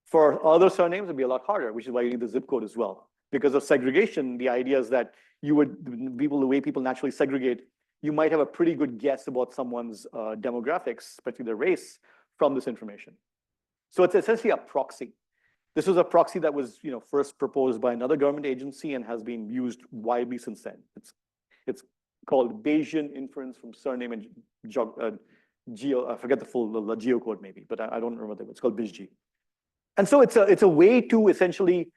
[SPEAKER 2] For other surnames, it'd be a lot harder, which is why you need the zip code as well. Because of segregation, the idea is that the way people naturally segregate, you might have a pretty good guess about someone's demographics, especially their race, from this information. So it's essentially a proxy. This was a proxy that was, first proposed by another government agency and has been used widely since then. It's called Bayesian inference from surname and I forget the full geocode maybe, but I don't remember it's called BizG. And so it's a way to essentially,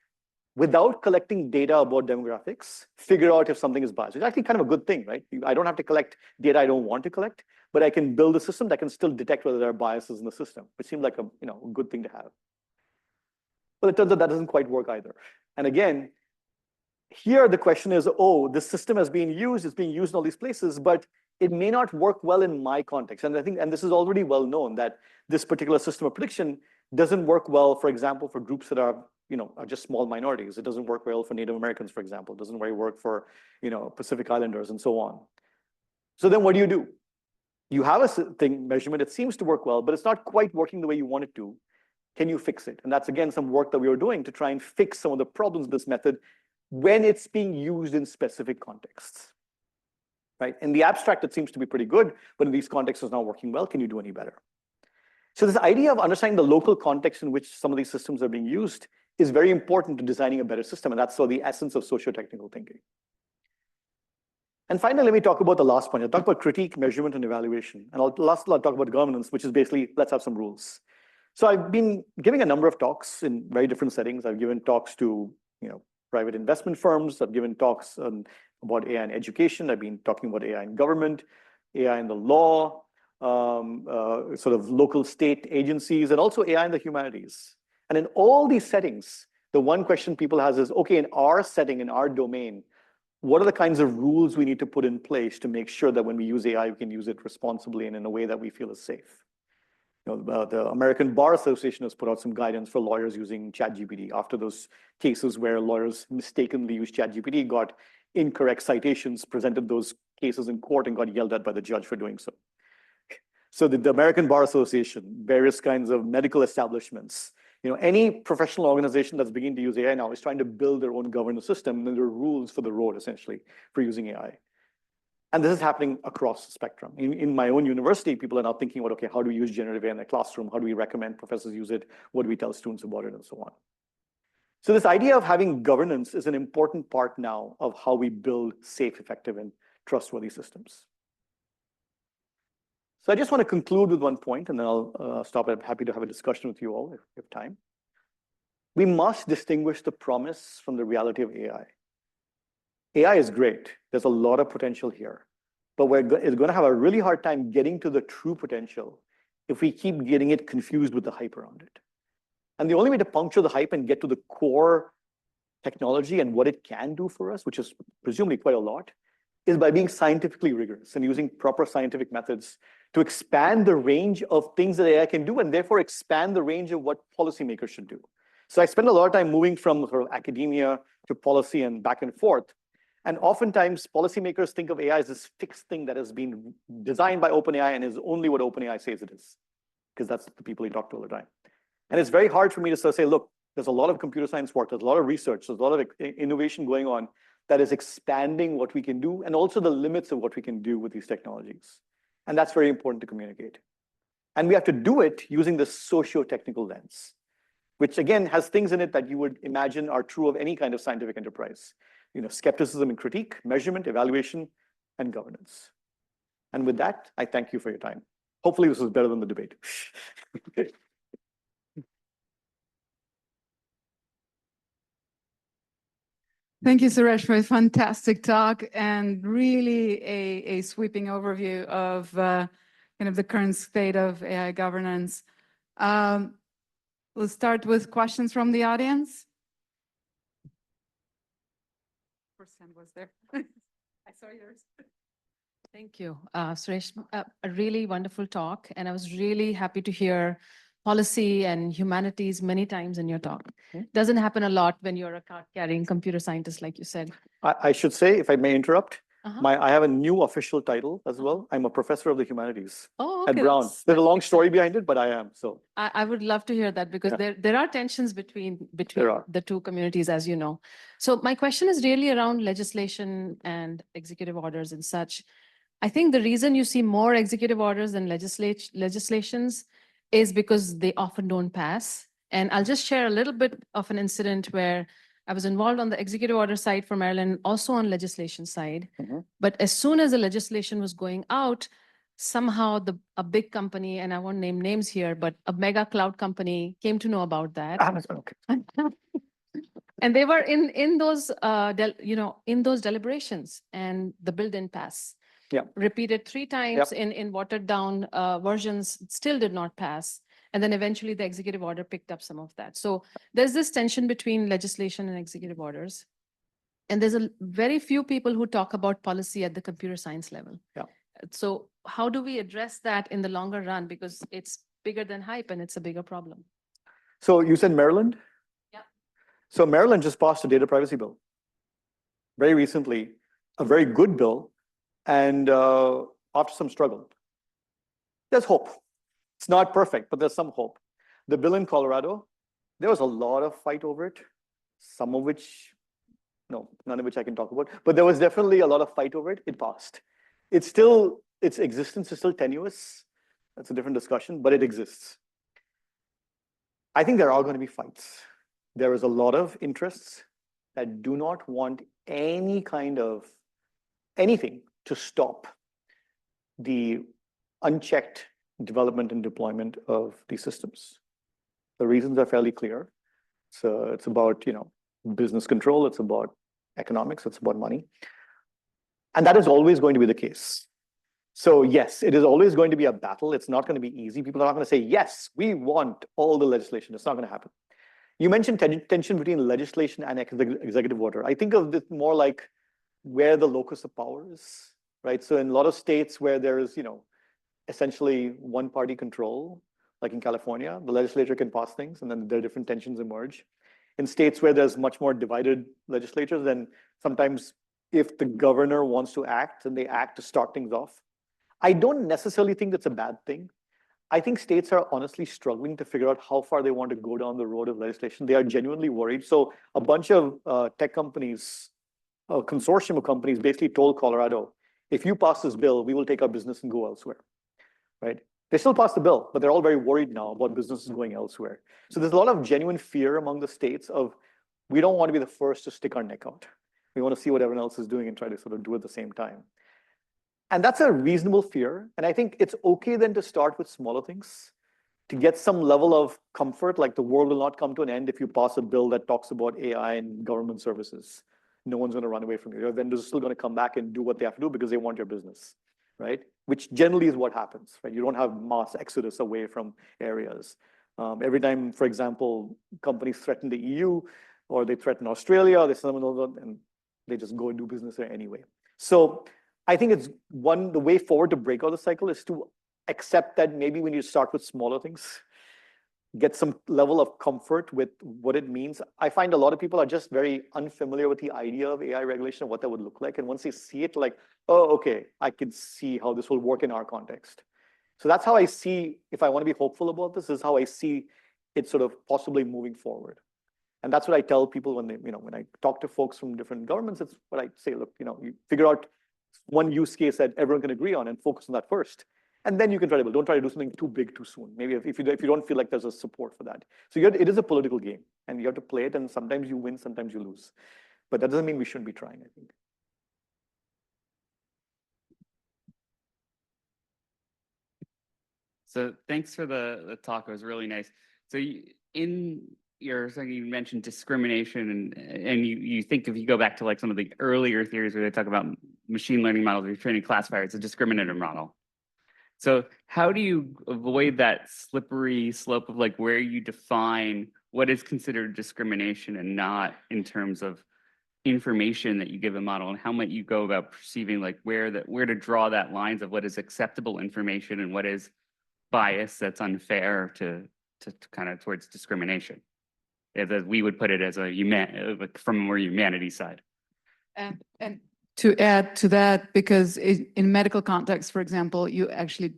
[SPEAKER 2] without collecting data about demographics, figure out if something is biased. It's actually kind of a good thing, right? I don't have to collect data I don't want to collect, but I can build a system that can still detect whether there are biases in the system, which seems like a good thing to have. But it turns out that doesn't quite work either. And again, here the question is, oh, this system is being used, it's being used in all these places, but it may not work well in my context. And I think, and this is already well known, that this particular system of prediction doesn't work well, for example, for groups that are just small minorities. It doesn't work well for Native Americans, for example. It doesn't really work for, Pacific Islanders and so on. So then what do? You have a measurement, it seems to work well, but it's not quite working the way you want it to. Can you fix it? And that's, again, some work that we were doing to try and fix some of the problems of this method when it's being used in specific contexts, right? In the abstract, it seems to be pretty good, but in these contexts, it's not working well. Can you do any better? So this idea of understanding the local context in which some of these systems are being used is very important to designing a better system. And that's the essence of socio-technical thinking. And finally, let me talk about the last point. I'll talk about critique, measurement, and evaluation. And I'll talk about governance, which is basically, let's have some rules. So I've been giving a number of talks in very different settings. I've given talks to private investment firms. I've given talks about AI in education. I've been talking about AI in government, AI in the law, sort of local state agencies, and also AI in the humanities. And in all these settings, the one question people have is, okay, in our setting, in our domain, what are the kinds of rules we need to put in place to make sure that when we use AI, we can use it responsibly and in a way that we feel is safe? The American Bar Association has put out some guidance for lawyers using ChatGPT after those cases where lawyers mistakenly used ChatGPT, got incorrect citations, presented those cases in court, and got yelled at by the judge for doing so. So the American Bar Association, various kinds of medical establishments, any professional organization that's beginning to use AI now is trying to build their own governance system, and there are rules for the road, essentially, for using AI. And this is happening across the spectrum. In my own university, people are now thinking about, okay, how do we use generative AI in the classroom? How do we recommend professors use it? What do we tell students about it, and so on? So this idea of having governance is an important part now of how we build safe, effective, and trustworthy systems. So I just want to conclude with one point, and then I'll stop. I'm happy to have a discussion with you all if you have time. We must distinguish the promise from the reality of AI. AI is great. There's a lot of potential here, but it's going to have a really hard time getting to the true potential if we keep getting it confused with the hype around it. And the only way to puncture the hype and get to the core technology and what it can do for us, which is presumably quite a lot, is by being scientifically rigorous and using proper scientific methods to expand the range of things that AI can do, and therefore expand the range of what policymakers should do. So I spend a lot of time moving from sort of academia to policy and back and forth. And oftentimes, policymakers think of AI as this fixed thing that has been designed by OpenAI and is only what OpenAI says it is, because that's the people you talk to all the time. And it's very hard for me to sort of say, look, there's a lot of computer science work, there's a lot of research, there's a lot of innovation going on that is expanding what we can do and also the limits of what we can do with these technologies. And that's very important to communicate. And we have to do it using this socio-technical lens, which again has things in it that you would imagine are true of any kind of scientific enterprise. Skepticism and critique, measurement, evaluation, and governance. And with that, I thank you for your time. Hopefully this was better than the debate.
[SPEAKER 1] Thank you, Suresh, for a fantastic talk and really a sweeping overview of kind of the current state of AI governance. We'll start with questions from the audience. First hand was there. I saw yours.
[SPEAKER 3] Thank you, Suresh. A really wonderful talk, and I was really happy to hear policy and humanities many times in your talk. Doesn't happen a lot when you're a card-carrying computer scientist, like you said.
[SPEAKER 2] I should say, if I may interrupt,
[SPEAKER 3] Uh-huh.
[SPEAKER 2] I have a new official title as well. I'm a professor of the humanities
[SPEAKER 3] Oh,
[SPEAKER 2] at
[SPEAKER 3] okay.
[SPEAKER 2] Brown. There's a long story behind it, but I am. So
[SPEAKER 3] I would love to hear that because
[SPEAKER 2] Yeah.
[SPEAKER 3] there are tensions between
[SPEAKER 2] There are.
[SPEAKER 3] the two communities, as you know. So my question is really around legislation and executive orders and such. I think the reason you see more executive orders than legislations is because they often don't pass. And I'll just share a little bit of an incident where I was involved on the executive order side for Maryland, also on legislation side.
[SPEAKER 2] Mhm.
[SPEAKER 3] But as soon as the legislation was going out, somehow a big company, and I won't name names here, but a mega cloud company came to know about that.
[SPEAKER 2] Amazon, okay.
[SPEAKER 3] And they were in those in those deliberations, and the bill didn't pass.
[SPEAKER 2] Yeah.
[SPEAKER 3] Repeated 3 times in watered down versions, still did not pass. And then eventually the executive order picked up some of that. So there's this tension between legislation and executive orders. And there's a very few people who talk about policy at the computer science level.
[SPEAKER 2] Yeah.
[SPEAKER 3] So how do we address that in the longer run? Because it's bigger than hype and it's a bigger problem.
[SPEAKER 2] So you said Maryland?
[SPEAKER 3] Yeah.
[SPEAKER 2] So Maryland just passed a data privacy bill very recently, a very good bill, and after some struggle. There's hope. It's not perfect, but there's some hope. The bill in Colorado, there was a lot of fight over it, some of which, no, none of which I can talk about, but there was definitely a lot of fight over it. It passed. It's still, its existence is still tenuous. That's a different discussion, but it exists. I think there are going to be fights. There is a lot of interests that do not want any kind of anything to stop the unchecked development and deployment of these systems. The reasons are fairly clear. So it's about, business control, it's about economics, it's about money. And that is always going to be the case. So yes, it is always going to be a battle. It's not going to be easy. People are not going to say, yes, we want all the legislation. It's not going to happen. You mentioned tension between legislation and executive order. I think of this more like where the locus of power is, right? So in a lot of states where there is, essentially one-party control, like in California, the legislature can pass things, and then there are different tensions emerge. In states where there's much more divided legislatures, then sometimes if the governor wants to act, then they act to start things off. I don't necessarily think that's a bad thing. I think states are honestly struggling to figure out how far they want to go down the road of legislation. They are genuinely worried. So a bunch of tech companies, a consortium of companies basically told Colorado, if you pass this bill, we will take our business and go elsewhere, right? They still passed the bill, but they're all very worried now about businesses going elsewhere. So there's a lot of genuine fear among the states of, we don't want to be the first to stick our neck out. We want to see what everyone else is doing and try to sort of do it at the same time. And that's a reasonable fear. And I think it's okay then to start with smaller things, to get some level of comfort, like the world will not come to an end if you pass a bill that talks about AI and government services. No one's going to run away from you. Your vendors are still going to come back and do what they have to do because they want your business, right? Which generally is what happens, right? You don't have mass exodus away from areas. Every time, for example, companies threaten the EU or they threaten Australia, they send them over and they just go and do business there anyway. So I think it's the way forward to break out the cycle is to accept that maybe we need to start with smaller things, get some level of comfort with what it means. I find a lot of people are just very unfamiliar with the idea of AI regulation and what that would look like. And once they see it, like, oh, okay, I can see how this will work in our context. So that's how I see, if I want to be hopeful about this, is how I see it sort of possibly moving forward. And that's what I tell people when they, when I talk to folks from different governments, it's what I say, look, you figure out one use case that everyone can agree on and focus on that first. And then you can try to build. Don't try to do something too big too soon. Maybe if you don't feel like there's a support for that. So it is a political game, and you have to play it. And sometimes you win, sometimes you lose. But that doesn't mean we shouldn't be trying, I think.
[SPEAKER 4] So thanks for the talk. It was really nice. So in your thing, you mentioned discrimination, and you think if you go back to like some of the earlier theories where they talk about machine learning models, you're training classifier, it's a discriminator model. So how do you avoid that slippery slope of like where you define what is considered discrimination and not in terms of information that you give a model, and how might you go about perceiving like where to draw that lines of what is acceptable information and what is bias that's unfair to kind of towards discrimination, as we would put it as a from a more humanities side.
[SPEAKER 1] And to add to that, because in medical context, for example, you actually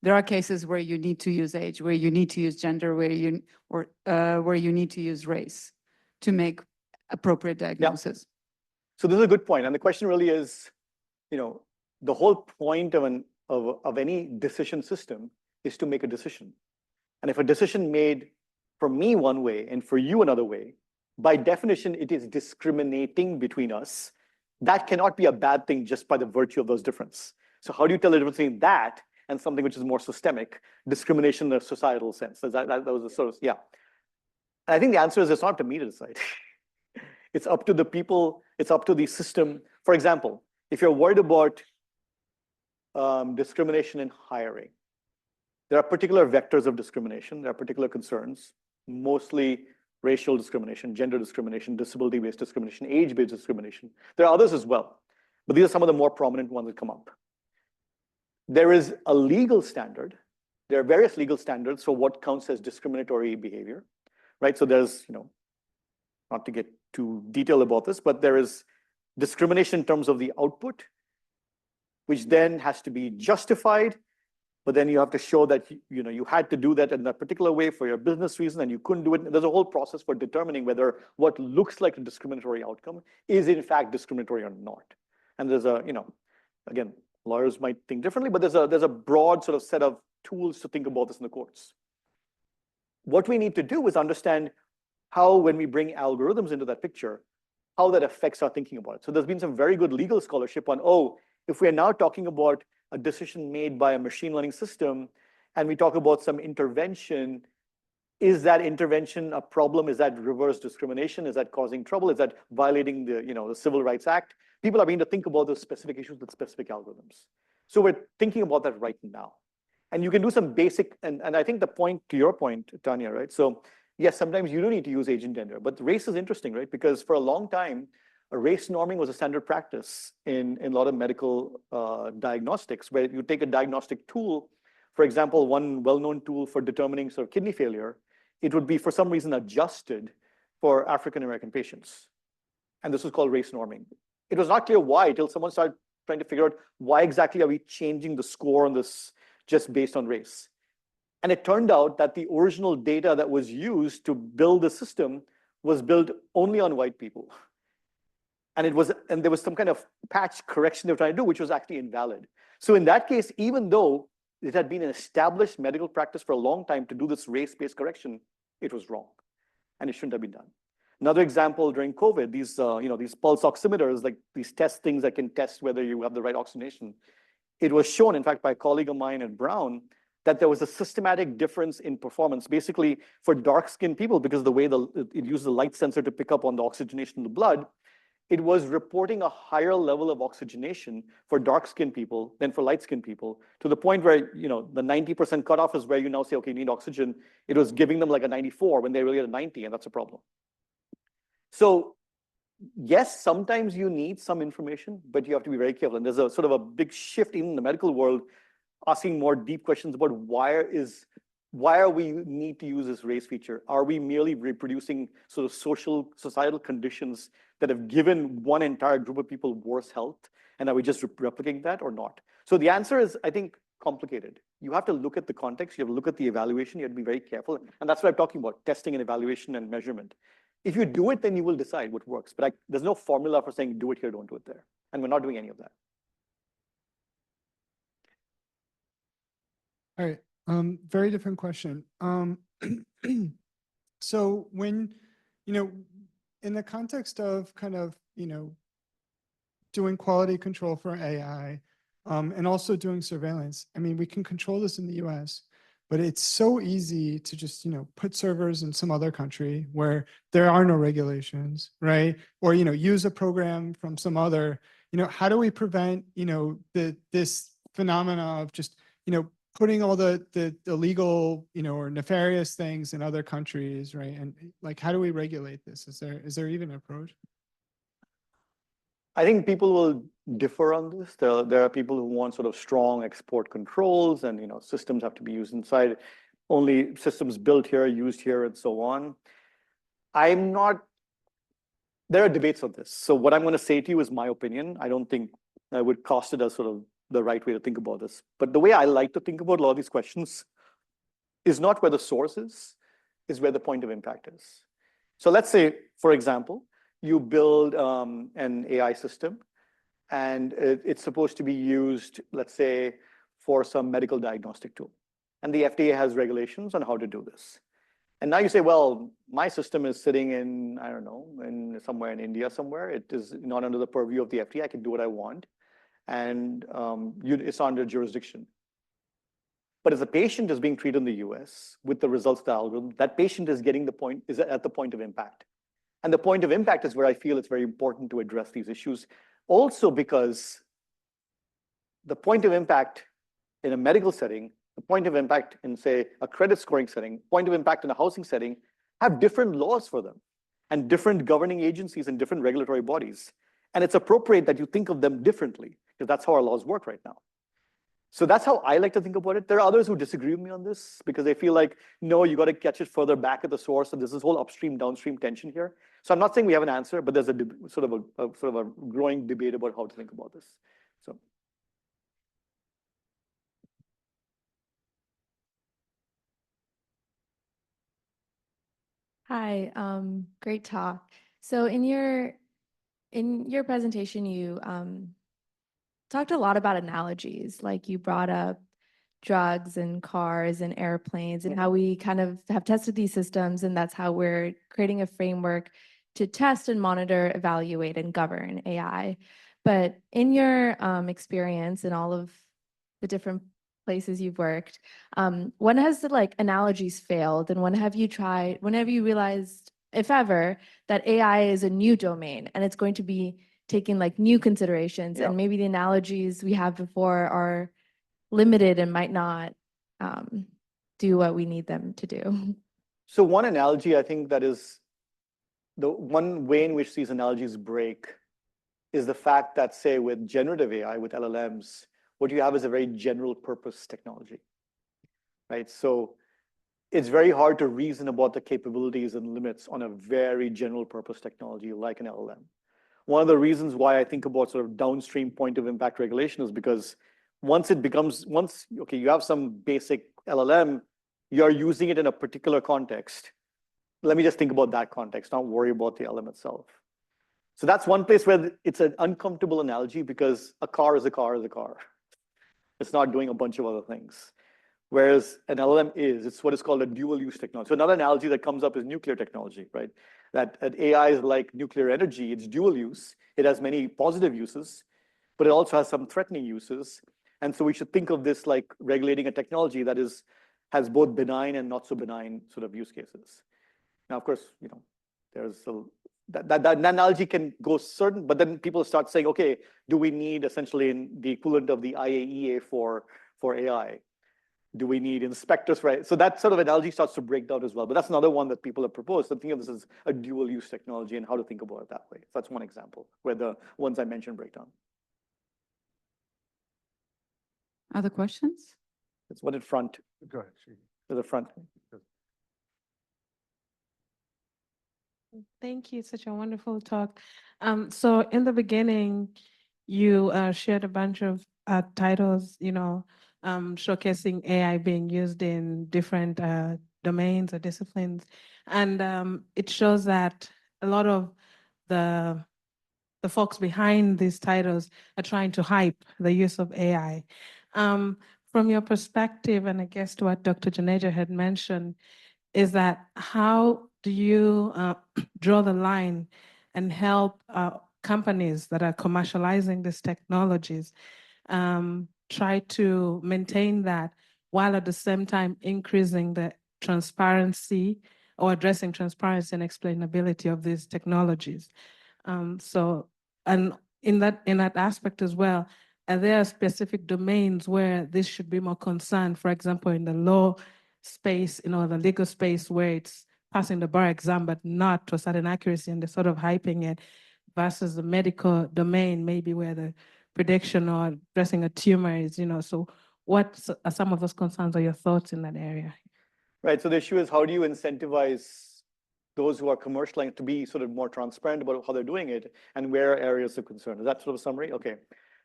[SPEAKER 1] there are cases where you need to use age, where you need to use gender, where you need to use race to make appropriate diagnosis.
[SPEAKER 2] So this is a good point. And the question really is, the whole point of any decision system is to make a decision. And if a decision made for me one way and for you another way, by definition, it is discriminating between us. That cannot be a bad thing just by the virtue of those differences. So how do you tell the difference between that and something which is more systemic, discrimination in a societal sense? That was the sort of, yeah. And I think the answer is it's not up to me to decide. It's up to the people, it's up to the system. For example, if you're worried about discrimination in hiring, there are particular vectors of discrimination, there are particular concerns, mostly racial discrimination, gender discrimination, disability-based discrimination, age-based discrimination. There are others as well, but these are some of the more prominent ones that come up. There is a legal standard. There are various legal standards for what counts as discriminatory behavior, right? So there's, not to get too detailed about this, but there is discrimination in terms of the output, which then has to be justified. But then you have to show that you had to do that in that particular way for your business reason, and you couldn't do it. There's a whole process for determining whether what looks like a discriminatory outcome is in fact discriminatory or not. And there's a, again, lawyers might think differently, but there's a broad sort of set of tools to think about this in the courts. What we need to do is understand how, when we bring algorithms into that picture, how that affects our thinking about it. So there's been some very good legal scholarship on, if we are now talking about a decision made by a machine learning system, and we talk about some intervention, is that intervention a problem? Is that reverse discrimination? Is that causing trouble? Is that violating the Civil Rights Act? People are beginning to think about those specific issues with specific algorithms. So we're thinking about that right now. And you can do some basic, and I think the point, to your point, Tanya, right? So yes, sometimes you do need to use age and gender, but race is interesting, right? Because for a long time, race norming was a standard practice in a lot of medical diagnostics, where you take a diagnostic tool, for example, one well-known tool for determining sort of kidney failure, it would be for some reason adjusted for African-American patients. And this was called race norming. It was not clear why until someone started trying to figure out why exactly are we changing the score on this just based on race. And it turned out that the original data that was used to build the system was built only on white people. And there was some kind of patch correction they were trying to do, which was actually invalid. So in that case, even though it had been an established medical practice for a long time to do this race-based correction, it was wrong, and it shouldn't have been done. Another example during COVID, these pulse oximeters, like these test things that can test whether you have the right oxygenation. It was shown, in fact, by a colleague of mine at Brown, that there was a systematic difference in performance, basically for dark-skinned people, because the way it used the light sensor to pick up on the oxygenation in the blood, it was reporting a higher level of oxygenation for dark-skinned people than for light-skinned people, to the point where the 90% cutoff is where you now say, okay, you need oxygen. It was giving them like a 94 when they really had a 90, and that's a problem. So yes, sometimes you need some information, but you have to be very careful. And there's a sort of a big shift in the medical world, asking more deep questions about why are we need to use this race feature? Are we merely reproducing sort of societal conditions that have given one entire group of people worse health? And are we just replicating that or not? So the answer is, I think, complicated. You have to look at the context. You have to look at the evaluation. You have to be very careful. And that's what I'm talking about, testing and evaluation and measurement. If you do it, then you will decide what works. But there's no formula for saying do it here, don't do it there. And we're not doing any of that.
[SPEAKER 5] All right. Very different question. So when, in the context of kind of, doing quality control for AI, and also doing surveillance, I mean, we can control this in the US, but it's so easy to just, put servers in some other country where there are no regulations, right? Or, use a program from some other, how do we prevent, this phenomena of just, putting all the illegal, or nefarious things in other countries, right? And like, how do we regulate this? Is there even an approach?
[SPEAKER 2] I think people will differ on this. There are people who want sort of strong export controls and, systems have to be used inside, only systems built here, used here, and so on. There are debates on this. So what I'm going to say to you is my opinion. I don't think I would cast it as sort of the right way to think about this. But the way I like to think about a lot of these questions is not where the source is where the point of impact is. So let's say, for example, you build an AI system and it's supposed to be used, let's say, for some medical diagnostic tool. And the FDA has regulations on how to do this. And now you say, well, my system is sitting in, I don't know, somewhere in India somewhere. It is not under the purview of the FDA. I can do what I want. And it's under jurisdiction. But if the patient is being treated in the US with the results of the algorithm, that patient is at the point of impact. And the point of impact is where I feel it's very important to address these issues. Also because the point of impact in a medical setting, the point of impact in, say, a credit scoring setting, point of impact in a housing setting, have different laws for them and different governing agencies and different regulatory bodies. And it's appropriate that you think of them differently, because that's how our laws work right now. So that's how I like to think about it. There are others who disagree with me on this because they feel like, no, you got to catch it further back at the source. And there's this whole upstream, downstream tension here. So I'm not saying we have an answer, but there's a sort of a growing debate about how to think about this. So.
[SPEAKER 6] Hi, great talk. So in your presentation, you talked a lot about analogies, like you brought up drugs and cars and airplanes and how we kind of have tested these systems, and that's how we're creating a framework to test and monitor, evaluate, and govern AI. But in your experience in all of the different places you've worked, when has the analogies failed, and when have you realized, if ever, that AI is a new domain and it's going to be taking new considerations, and maybe the analogies we have before are limited and might not do what we need them to do?
[SPEAKER 2] So one analogy, I think, that is the one way in which these analogies break is the fact that, say, with generative AI, with LLMs, what you have is a very general purpose technology, right? So it's very hard to reason about the capabilities and limits on a very general purpose technology like an LLM. One of the reasons why I think about sort of downstream point of impact regulation is because once you have some basic LLM, you're using it in a particular context. Let me just think about that context, not worry about the LLM itself. So that's one place where it's an uncomfortable analogy because a car is a car is a car. It's not doing a bunch of other things. Whereas an LLM it's what is called a dual use technology. So another analogy that comes up is nuclear technology, right? That AI is like nuclear energy. It's dual use. It has many positive uses, but it also has some threatening uses. And so we should think of this like regulating a technology that has both benign and not so benign sort of use cases. Now, of course, there's that analogy can go certain, but then people start saying, okay, do we need essentially the equivalent of the IAEA for AI? Do we need inspectors, right? So that sort of analogy starts to break down as well. But that's another one that people have proposed. So think of this as a dual use technology and how to think about it that way. So that's one example where the ones I mentioned break down.
[SPEAKER 1] Other questions?
[SPEAKER 2] It's one in front.
[SPEAKER 7] Go ahead.
[SPEAKER 2] To the front.
[SPEAKER 8] Thank you. Such a wonderful talk. So in the beginning, you shared a bunch of titles, showcasing AI being used in different domains or disciplines. And it shows that a lot of the folks behind these titles are trying to hype the use of AI. From your perspective, and I guess to what Dr. Janeja had mentioned, is that how do you draw the line and help companies that are commercializing these technologies try to maintain that while at the same time increasing the transparency or addressing transparency and explainability of these technologies? And in that aspect as well, are there specific domains where this should be more concerned? For example, in the law space, the legal space where it's passing the bar exam, but not to a certain accuracy and they're sort of hyping it. versus the medical domain, maybe where the prediction or addressing a tumor is, so what are some of those concerns or your thoughts in that area?
[SPEAKER 2] Right. So the issue is, how do you incentivize those who are commercializing to be sort of more transparent about how they're doing it, and where are areas of concern? Is that sort of a summary? Okay.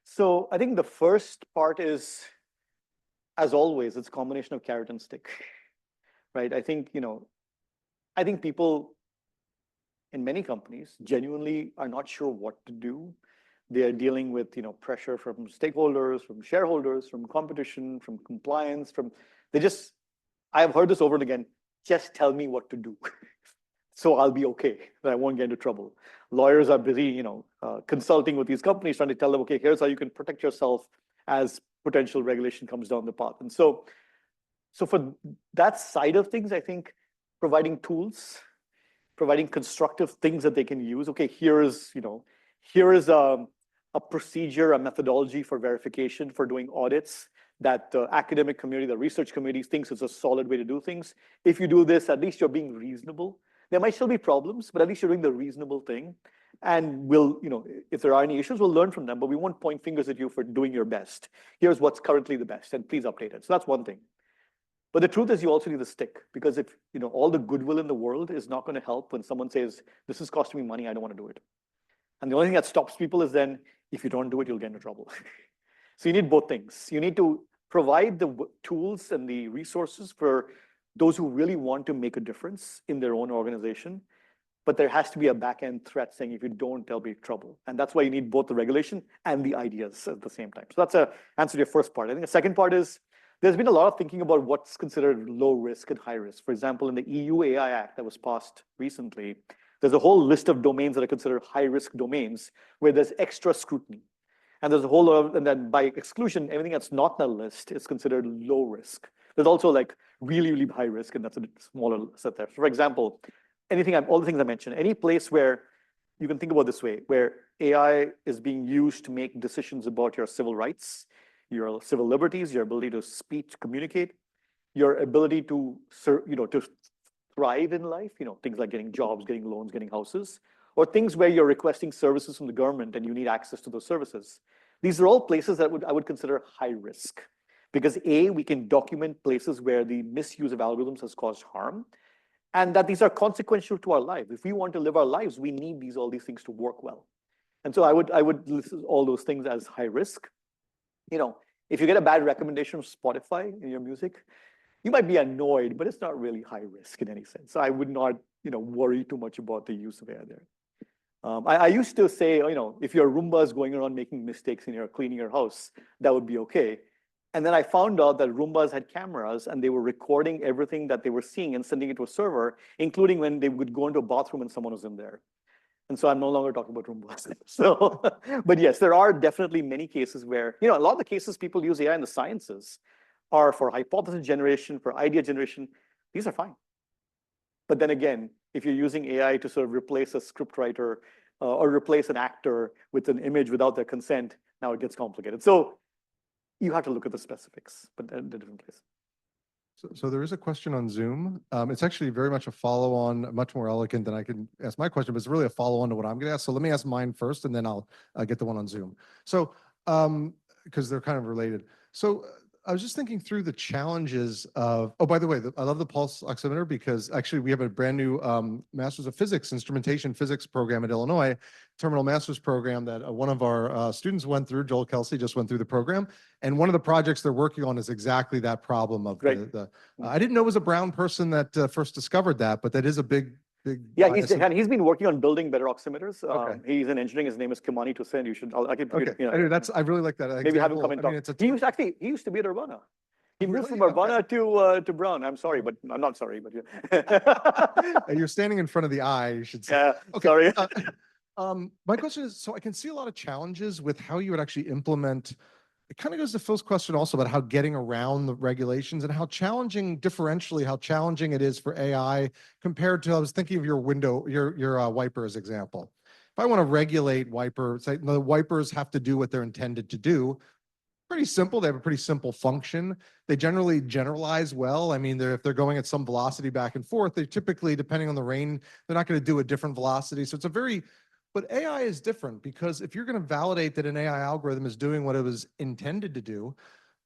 [SPEAKER 2] So I think the first part is, as always, it's a combination of carrot and stick, right? I think people in many companies genuinely are not sure what to do. They are dealing with pressure from stakeholders, from shareholders, from competition, from compliance, I've heard this over and again, just tell me what to do. So I'll be okay, that I won't get into trouble. Lawyers are busy, consulting with these companies, trying to tell them, okay, here's how you can protect yourself as potential regulation comes down the path. And so for that side of things, I think providing tools, providing constructive things that they can use. Okay, here is a procedure, a methodology for verification, for doing audits, that the academic community, the research community thinks it's a solid way to do things. If you do this, at least you're being reasonable. There might still be problems, but at least you're doing the reasonable thing. And if there are any issues, we'll learn from them, but we won't point fingers at you for doing your best. Here's what's currently the best, and please update it. So that's one thing. But the truth is, you also need the stick, because if all the goodwill in the world is not going to help when someone says, this is costing me money, I don't want to do it. And the only thing that stops people is then, if you don't do it, you'll get into trouble. So you need both things. You need to provide the tools and the resources for those who really want to make a difference in their own organization. But there has to be a back-end threat saying, if you don't, there'll be trouble. And that's why you need both the regulation and the ideas at the same time. So that's an answer to your first part. I think the second part is, there's been a lot of thinking about what's considered low risk and high risk. For example, in the EU AI Act that was passed recently, there's a whole list of domains that are considered high risk domains where there's extra scrutiny. And there's a whole lot of, and then by exclusion, everything that's not on the list is considered low risk. There's also like really, really high risk, and that's a smaller set there. So for example, all the things I mentioned, any place where you can think about this way, where AI is being used to make decisions about your civil rights, your civil liberties, your ability to speak, communicate, your ability to thrive in life, things like getting jobs, getting loans, getting houses, or things where you're requesting services from the government and you need access to those services. These are all places that I would consider high risk, because A, we can document places where the misuse of algorithms has caused harm, and that these are consequential to our life. If we want to live our lives, we need all these things to work well. And so I would list all those things as high risk. If you get a bad recommendation from Spotify in your music, you might be annoyed, but it's not really high risk in any sense. So I would not, worry too much about the use of AI there. I used to say, if your Roomba is going around making mistakes in cleaning your house, that would be okay. And then I found out that Roombas had cameras and they were recording everything that they were seeing and sending it to a server, including when they would go into a bathroom and someone was in there. And so I'm no longer talking about Roombas. So, but yes, there are definitely many cases where, a lot of the cases people use AI in the sciences are for hypothesis generation, for idea generation. These are fine. But then again, if you're using AI to sort of replace a scriptwriter or replace an actor with an image without their consent, now it gets complicated. So you have to look at the specifics, but in a different place.
[SPEAKER 7] So there is a question on Zoom. It's actually very much a follow-on, much more elegant than I can ask my question, but it's really a follow-on to what I'm going to ask. So let me ask mine first, and then I'll get the one on Zoom. So, because they're kind of related. So I was just thinking through the challenges of, oh, by the way, I love the pulse oximeter, because actually we have a brand new Masters of Physics, Instrumentation Physics program at Illinois, terminal master's program that one of our students went through, Joel Kelsey, just went through the program. And one of the projects they're working on is exactly that problem of I didn't know it was a brown person that first discovered that, but that is a big.
[SPEAKER 2] Yeah, he's been working on building better oximeters.
[SPEAKER 7] Okay.
[SPEAKER 2] He's in engineering. His name is Kimani Toussaint. You should. I can.
[SPEAKER 7] Okay. Anyway, I really like that.
[SPEAKER 2] Maybe have him come and talk. He used to be at Urbana. He moved from Urbana to Brown. I'm sorry, but I'm not sorry, but yeah.
[SPEAKER 7] You're standing in front of the eye, you should say.
[SPEAKER 2] Yeah.
[SPEAKER 7] Okay.
[SPEAKER 2] Sorry.
[SPEAKER 7] My question is, so I can see a lot of challenges with how you would actually implement. It kind of goes to Phil's question also about how getting around the regulations and how challenging, differentially, how challenging it is for AI compared to, I was thinking of your window, your wipers example. If I want to regulate wipers, say the wipers have to do what they're intended to do. Pretty simple. They have a pretty simple function. They generally generalize well. I mean, if they're going at some velocity back and forth, they typically, depending on the rain, they're not going to do a different velocity. So it's a very But AI is different because if you're going to validate that an AI algorithm is doing what it was intended to do,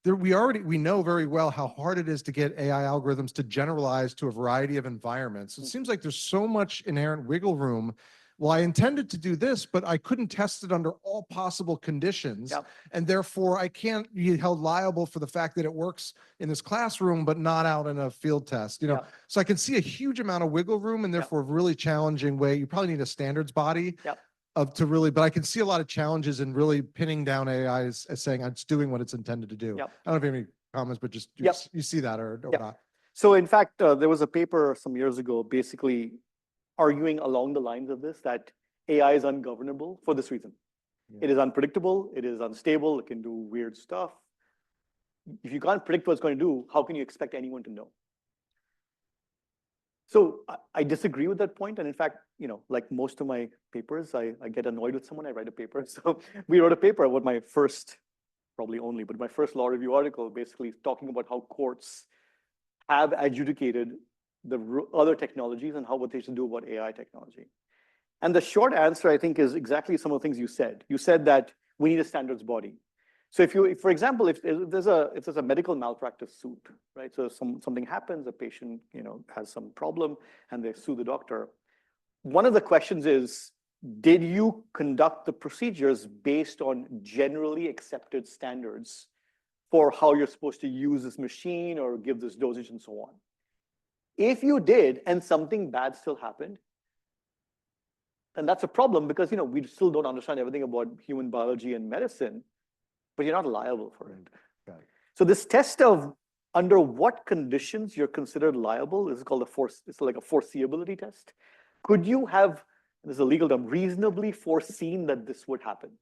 [SPEAKER 7] we know very well how hard it is to get AI algorithms to generalize to a variety of environments. It seems like there's so much inherent wiggle room. Well, I intended to do this, but I couldn't test it under all possible conditions.
[SPEAKER 2] Yep.
[SPEAKER 7] And therefore I can't be held liable for the fact that it works in this classroom, but not out in a field test,
[SPEAKER 2] Yep.
[SPEAKER 7] So I can see a huge amount of wiggle room and therefore a really challenging way. You probably need a standards body
[SPEAKER 2] Yep.
[SPEAKER 7] but I can see a lot of challenges in really pinning down AI as saying it's doing what it's intended to do.
[SPEAKER 2] Yep.
[SPEAKER 7] I don't know if you have any comments, but just
[SPEAKER 2] Yep.
[SPEAKER 7] you see that or
[SPEAKER 2] Yep.
[SPEAKER 7] not.
[SPEAKER 2] So in fact, there was a paper some years ago basically arguing along the lines of this, that AI is ungovernable for this reason.
[SPEAKER 7] Yeah.
[SPEAKER 2] It is unpredictable, it is unstable, it can do weird stuff. If you can't predict what it's going to do, how can you expect anyone to know? So I disagree with that point. And in fact, like most of my papers, I get annoyed with someone, I write a paper. So we wrote a paper about my first, probably only, but my first law review article, basically talking about how courts have adjudicated the other technologies and what they should do about AI technology. And the short answer, I think, is exactly some of the things you said. You said that we need a standards body. So for example, if there's a medical malpractice suit, right? So something happens, a patient, has some problem, and they sue the doctor. One of the questions is, did you conduct the procedures based on generally accepted standards for how you're supposed to use this machine or give this dosage and so on? If you did, and something bad still happened, then that's a problem because we still don't understand everything about human biology and medicine, but you're not liable for it.
[SPEAKER 7] Right.
[SPEAKER 2] So this test of under what conditions you're considered liable is called it's like a foreseeability test. Could you have, this is a legal term, reasonably foreseen that this would happen?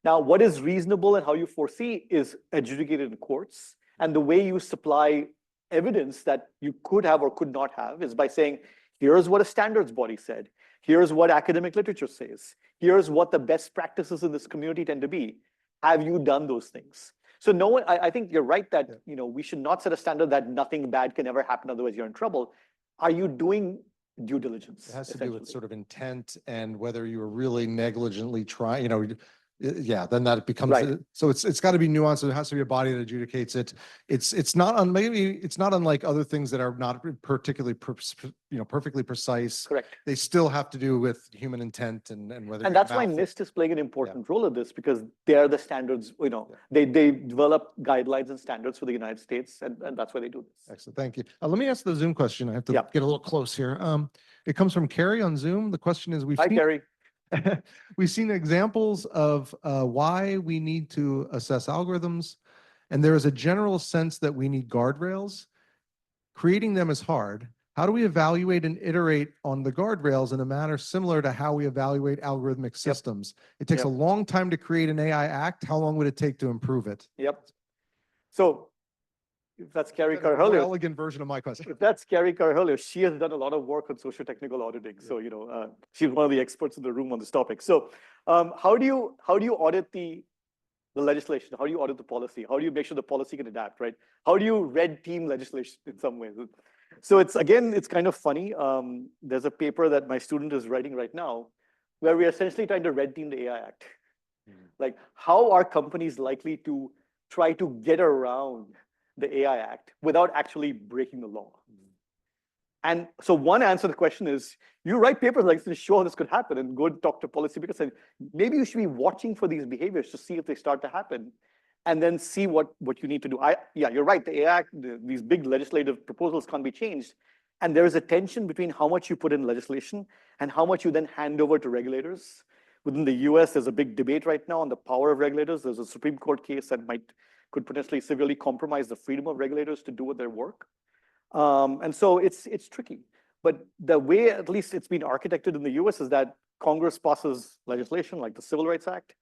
[SPEAKER 2] Now, what is reasonable and how you foresee is adjudicated in courts. And the way you supply evidence that you could have or could not have is by saying, here's what a standards body said. Here's what academic literature says. Here's what the best practices in this community tend to be. Have you done those things? So I think you're right that we should not set a standard that nothing bad can ever happen, otherwise you're in trouble. Are you doing due diligence?
[SPEAKER 7] It has to do with sort of intent and whether you were really negligently trying, yeah, then that becomes
[SPEAKER 2] Right.
[SPEAKER 7] So it's got to be nuanced. There has to be a body that adjudicates it. It's not unlike other things that are not particularly perfectly precise.
[SPEAKER 2] Correct.
[SPEAKER 7] They still have to do with human intent and whether.
[SPEAKER 2] And that's why NIST is playing an important role in this, because they are the standards. They develop guidelines and standards for the United States, and that's why they do this.
[SPEAKER 7] Excellent, thank you. Let me ask the Zoom question. I have to
[SPEAKER 2] Yeah.
[SPEAKER 7] get a little close here. It comes from Carrie on Zoom. The question is,
[SPEAKER 2] Hi, Carrie.
[SPEAKER 7] we've seen examples of why we need to assess algorithms, and there is a general sense that we need guardrails. Creating them is hard. How do we evaluate and iterate on the guardrails in a manner similar to how we evaluate algorithmic systems? It takes a long time to create an AI Act. How long would it take to improve it?
[SPEAKER 2] Yep. So if that's Carrie
[SPEAKER 7] More
[SPEAKER 2] Carvalho,
[SPEAKER 7] elegant version of my question.
[SPEAKER 2] if that's Carrie Carvalho, she has done a lot of work on socio-technical auditing. So she's one of the experts in the room on this topic. So how do you audit the legislation? How do you audit the policy? How do you make sure the policy can adapt, right? How do you red team legislation in some ways? So it's kind of funny. There's a paper that my student is writing right now where we're essentially trying to red team the AI Act. Like, how are companies likely to try to get around the AI Act without actually breaking the law? And so one answer to the question is, you write papers like this, show how this could happen, and go and talk to policymakers, and maybe you should be watching for these behaviors to see if they start to happen, and then see what you need to do. Yeah, you're right, the AI Act, these big legislative proposals can't be changed, and there is a tension between how much you put in legislation and how much you then hand over to regulators. Within the US, there's a big debate right now on the power of regulators. There's a Supreme Court case that could potentially severely compromise the freedom of regulators to do their work. And so it's tricky. But the way, at least it's been architected in the US, is that Congress passes legislation like the Civil Rights Act,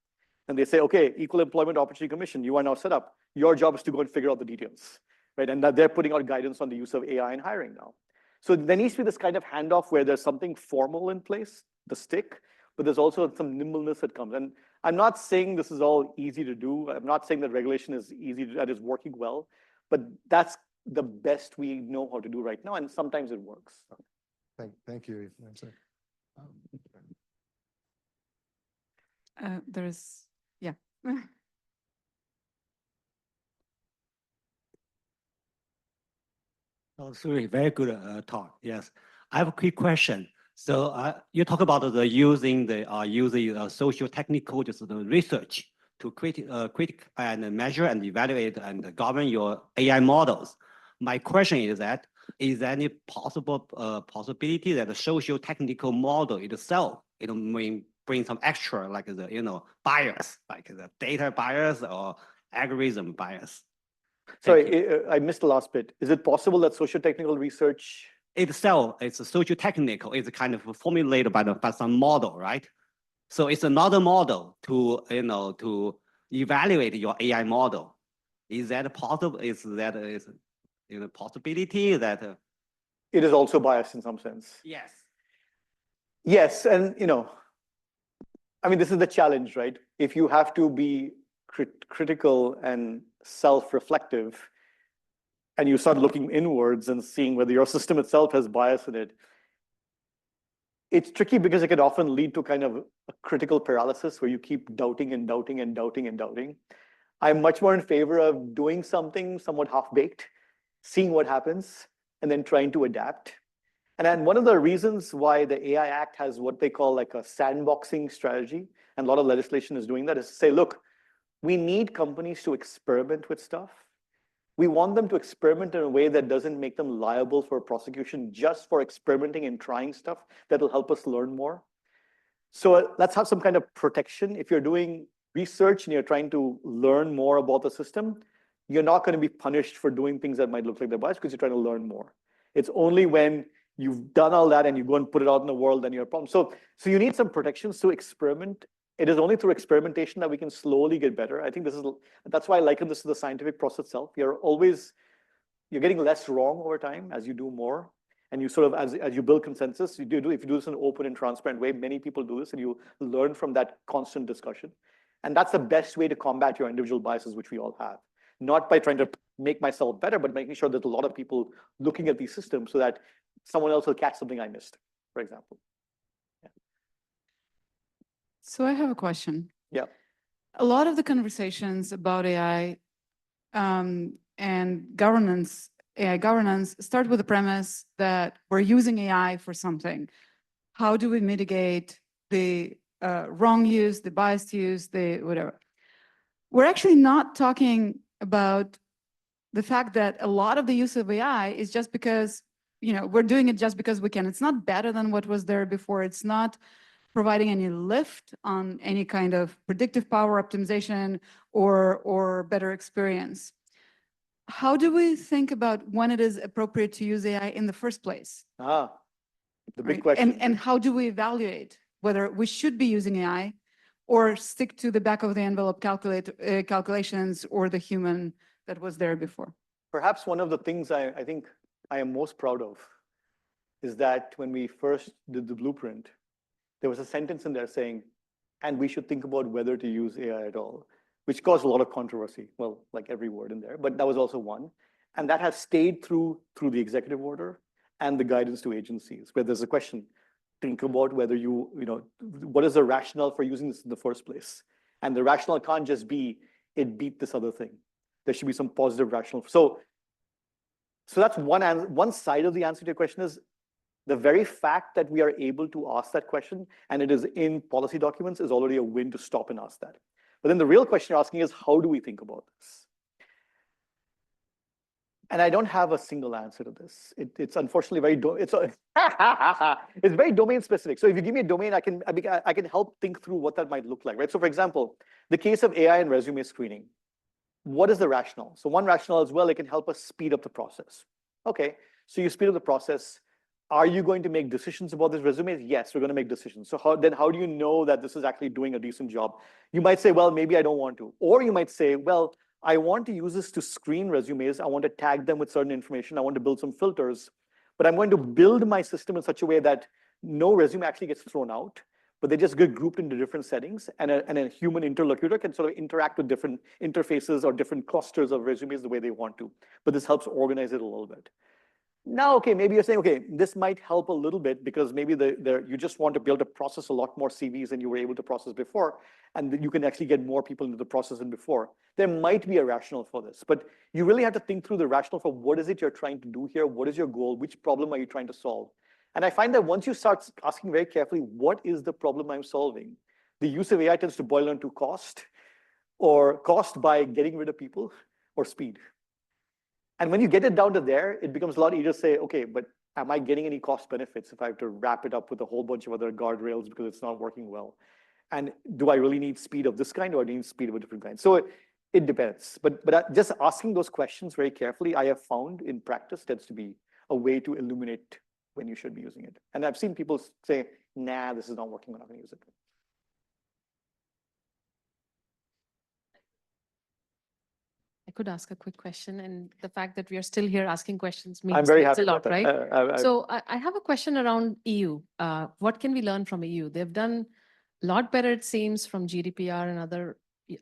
[SPEAKER 2] and they say, okay, Equal Employment Opportunity Commission, you are now set up. Your job is to go and figure out the details, right? And that they're putting out guidance on the use of AI in hiring now. So there needs to be this kind of handoff where there's something formal in place, the stick, but there's also some nimbleness that comes. And I'm not saying this is all easy to do. I'm not saying that regulation is easy, that is working well, but that's the best we know how to do right now, and sometimes it works.
[SPEAKER 7] Thank you.
[SPEAKER 1] There's, yeah.
[SPEAKER 9] Oh, sorry, very good talk. Yes, I have a quick question. So you talk about the using social technical just the research to critic and measure and evaluate and govern your AI models. My question is that is there any possibility that the social technical model itself may bring some extra like the bias, like the data bias or algorithm bias?
[SPEAKER 2] Sorry, I missed the last bit. Is it possible that socio-technical research
[SPEAKER 9] itself, it's a socio-technical, it's kind of formulated by some model, right? So it's another model to to evaluate your AI model. Is that possible? Is a possibility that?
[SPEAKER 2] It is also biased in some sense.
[SPEAKER 9] Yes.
[SPEAKER 2] Yes, and I mean, this is the challenge, right? If you have to be critical and self-reflective, and you start looking inwards and seeing whether your system itself has bias in it, it's tricky because it can often lead to kind of a critical paralysis where you keep doubting and doubting and doubting and doubting. I'm much more in favor of doing something somewhat half-baked, seeing what happens, and then trying to adapt. And then one of the reasons why the AI Act has what they call like a sandboxing strategy, and a lot of legislation is doing that, is to say, look, we need companies to experiment with stuff. We want them to experiment in a way that doesn't make them liable for prosecution just for experimenting and trying stuff that will help us learn more. So let's have some kind of protection. If you're doing research and you're trying to learn more about the system, you're not going to be punished for doing things that might look like they're biased because you're trying to learn more. It's only when you've done all that and you go and put it out in the world, then you're a problem. So you need some protections to experiment. It is only through experimentation that we can slowly get better. I think that's why I liken this to the scientific process itself. You're getting less wrong over time as you do more. And you sort of, as you build consensus, if you do this in an open and transparent way, many people do this and you learn from that constant discussion. And that's the best way to combat your individual biases, which we all have. Not by trying to make myself better, but making sure that a lot of people looking at these systems so that someone else will catch something I missed, for example. Yeah.
[SPEAKER 1] So I have a question.
[SPEAKER 2] Yeah.
[SPEAKER 1] A lot of the conversations about AI and governance, AI governance, start with the premise that we're using AI for something. How do we mitigate the wrong use, the biased use, the whatever? We're actually not talking about the fact that a lot of the use of AI is just because, we're doing it just because we can. It's not better than what was there before. It's not providing any lift on any kind of predictive power optimization or better experience. How do we think about when it is appropriate to use AI in the first place?
[SPEAKER 2] The big
[SPEAKER 1] Right?
[SPEAKER 2] question.
[SPEAKER 1] And how do we evaluate whether we should be using AI or stick to the back of the envelope calculations or the human that was there before?
[SPEAKER 2] Perhaps one of the things I think I am most proud of is that when we first did the blueprint, there was a sentence in there saying, and we should think about whether to use AI at all, which caused a lot of controversy. Well, like every word in there, but that was also one. And that has stayed through the executive order and the guidance to agencies, where there's a question, think about whether what is the rationale for using this in the first place? And the rationale can't just be, it beat this other thing. There should be some positive rationale. So that's one side of the answer to your question is the very fact that we are able to ask that question and it is in policy documents is already a win to stop and ask that. But then the real question you're asking is, how do we think about this? And I don't have a single answer to this. It's unfortunately it's very domain specific. So if you give me a domain, I can help think through what that might look like, right? So for example, the case of AI and resume screening. What is the rationale? So one rationale is, well, it can help us speed up the process. Okay, so you speed up the process. Are you going to make decisions about these resumes? Yes, we're going to make decisions. So how do you know that this is actually doing a decent job? You might say, well, maybe I don't want to. Or you might say, well, I want to use this to screen resumes. I want to tag them with certain information. I want to build some filters. But I'm going to build my system in such a way that no resume actually gets thrown out, but they just get grouped into different settings. And a human interlocutor can sort of interact with different interfaces or different clusters of resumes the way they want to. But this helps organize it a little bit. Now, okay, maybe you're saying, okay, this might help a little bit because maybe you just want to be able to process a lot more CVs than you were able to process before. and that you can actually get more people into the process than before. There might be a rationale for this, but you really have to think through the rationale for what is it you're trying to do here? What is your goal? Which problem are you trying to solve? And I find that once you start asking very carefully, what is the problem I'm solving? The use of AI tends to boil down to cost, or cost by getting rid of people, or speed. And when you get it down to there, it becomes a lot easier to say, okay, but am I getting any cost benefits if I have to wrap it up with a whole bunch of other guardrails because it's not working well? And do I really need speed of this kind, or do I need speed of a different kind? So it depends. But just asking those questions very carefully, I have found in practice tends to be a way to illuminate when you should be using it. And I've seen people say, nah, this is not working, we're not going to use it.
[SPEAKER 3] I could ask a quick question, and the fact that we are still here asking questions
[SPEAKER 2] I'm
[SPEAKER 3] means
[SPEAKER 2] very
[SPEAKER 3] it's
[SPEAKER 2] happy
[SPEAKER 3] a lot,
[SPEAKER 2] about that.
[SPEAKER 3] right? So I have a question around EU. What can we learn from EU? They've done a lot better, it seems, from GDPR and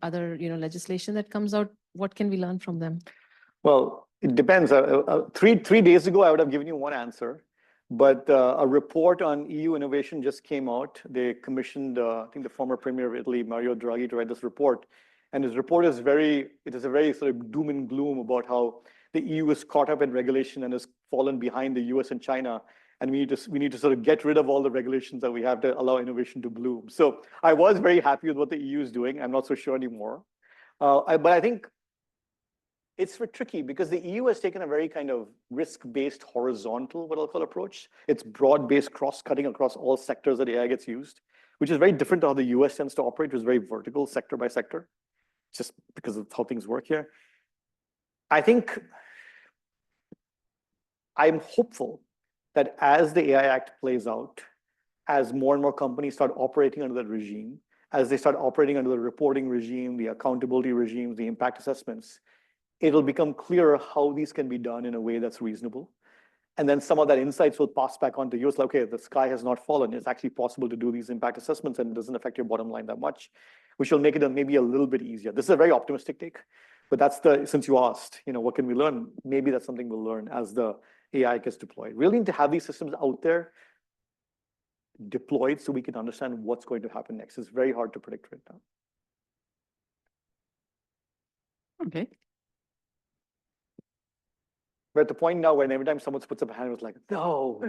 [SPEAKER 3] other legislation that comes out. What can we learn from them?
[SPEAKER 2] Well, it depends. 3 days ago, I would have given you one answer, but a report on EU innovation just came out. They commissioned, I think, the former Premier of Italy, Mario Draghi, to write this report. And his report is it is a very sort of doom and gloom about how the EU is caught up in regulation and has fallen behind the US and China. And we need to sort of get rid of all the regulations that we have to allow innovation to bloom. So I was very happy with what the EU is doing. I'm not so sure anymore. But I think it's tricky because the EU has taken a very kind of risk-based horizontal, what I'll call, approach. It's broad-based cross-cutting across all sectors that AI gets used, which is very different to how the US tends to operate, which is very vertical, sector by sector, just because of how things work here. I think I'm hopeful that as the AI Act plays out, as more and more companies start operating under that regime, as they start operating under the reporting regime, the accountability regimes, the impact assessments, it'll become clearer how these can be done in a way that's reasonable. And then some of that insights will pass back on to you. It's like, okay, the sky has not fallen. It's actually possible to do these impact assessments and it doesn't affect your bottom line that much, which will make it maybe a little bit easier. This is a very optimistic take, but since you asked, what can we learn? Maybe that's something we'll learn as the AI gets deployed. Really need to have these systems out there deployed so we can understand what's going to happen next. It's very hard to predict right now.
[SPEAKER 1] Okay.
[SPEAKER 2] We're at the point now where every time someone puts up a hand, it's like, no.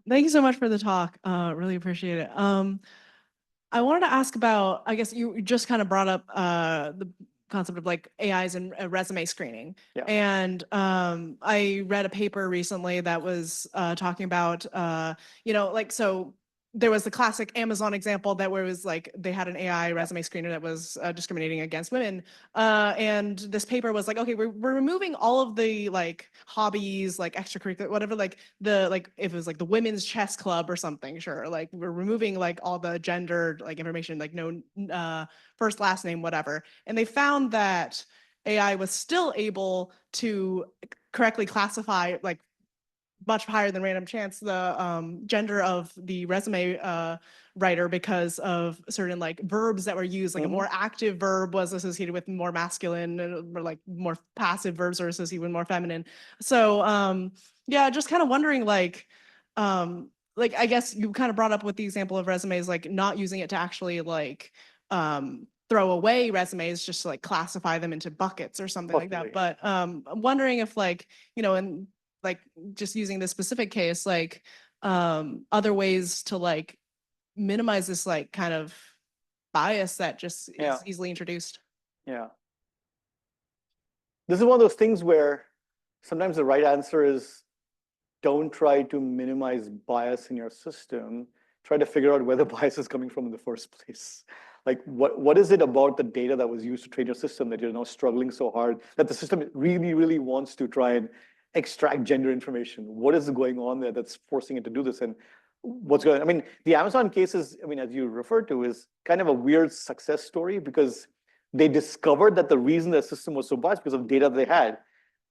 [SPEAKER 10] Thank you so much for the talk. Really appreciate it. I wanted to ask about, I guess you just kind of brought up the concept of like AIs and resume screening.
[SPEAKER 2] Yeah.
[SPEAKER 10] And I read a paper recently that was talking about, so there was the classic Amazon example that where it was like they had an AI resume screener that was discriminating against women. And this paper was like, okay, we're removing all of the like hobbies, like extracurricular, whatever, like if it was like the women's chess club or something, sure. Like we're removing like all the gendered like information, like no first, last name, whatever. And they found that AI was still able to correctly classify like much higher than random chance the gender of the resume writer because of certain like verbs that were used, like a more active verb was associated with more masculine, or like more passive verbs are associated with more feminine. So yeah, just kind of wondering like I guess you kind of brought up with the example of resumes, like not using it to actually like throw away resumes, just to like classify them into buckets or something like that. But I'm wondering if like, and like just using this specific case, like other ways to like minimize this like kind of bias that just is easily introduced.
[SPEAKER 2] Yeah. This is one of those things where sometimes the right answer is don't try to minimize bias in your system. Try to figure out where the bias is coming from in the first place. Like what is it about the data that was used to train your system that you're now struggling so hard that the system really, really wants to try and extract gender information? What is going on there that's forcing it to do this? And what's going on? I mean, the Amazon case is, as you referred to, is kind of a weird success story because they discovered that the reason their system was so biased because of data they had.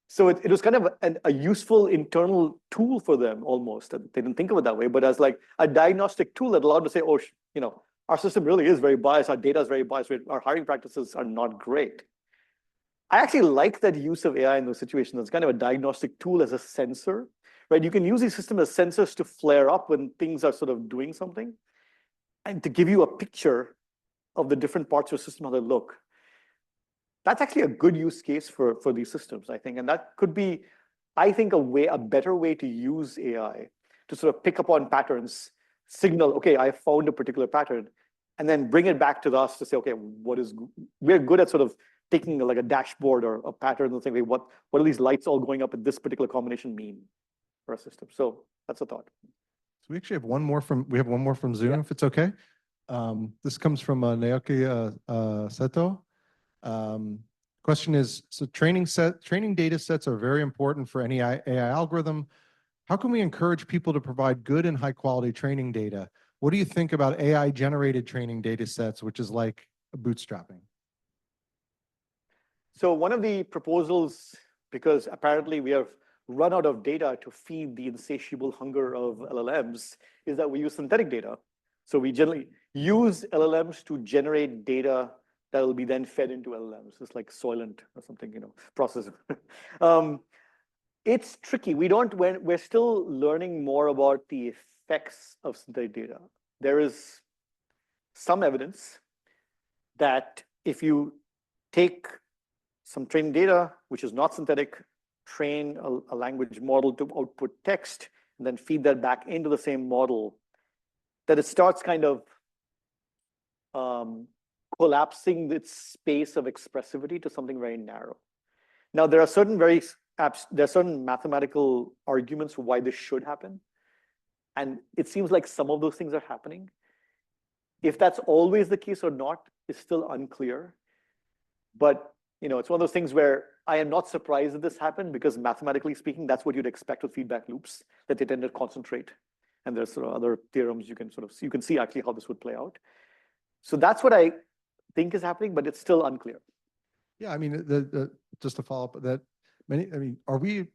[SPEAKER 2] So it was kind of a useful internal tool for them almost. They didn't think of it that way, but as like a diagnostic tool that allowed them to say, oh, our system really is very biased. Our data is very biased. Our hiring practices are not great. I actually like that use of AI in those situations. It's kind of a diagnostic tool as a sensor, right? You can use these systems as sensors to flare up when things are sort of doing something. and to give you a picture of the different parts of your system, how they look. That's actually a good use case for these systems, I think. And that could be, I think, a better way to use AI to sort of pick up on patterns, signal, okay, I found a particular pattern, and then bring it back to us to say, okay, we're good at sort of taking like a dashboard or a pattern and saying, hey, what are these lights all going up in this particular combination mean for a system? So that's a thought.
[SPEAKER 7] So we actually have one more from Zoom, if it's okay. This comes from Naoki Seto. Question is, so training data sets are very important for any AI algorithm. How can we encourage people to provide good and high quality training data? What do you think about AI generated training data sets, which is like bootstrapping?
[SPEAKER 2] So one of the proposals, because apparently we have run out of data to feed the insatiable hunger of LLMs, is that we use synthetic data. So we generally use LLMs to generate data that will be then fed into LLMs. It's like Soylent or something, processor. It's tricky. We're still learning more about the effects of synthetic data. There is some evidence that if you take some training data, which is not synthetic, train a language model to output text, and then feed that back into the same model, that it starts kind of collapsing its space of expressivity to something very narrow. Now, there are certain mathematical arguments for why this should happen. And it seems like some of those things are happening. If that's always the case or not is still unclear. But it's one of those things where I am not surprised that this happened, because mathematically speaking, that's what you'd expect with feedback loops, that they tend to concentrate. And there's sort of other theorems you can see actually how this would play out. So that's what I think is happening, but it's still unclear.
[SPEAKER 7] Yeah, I mean, just to follow up that, are we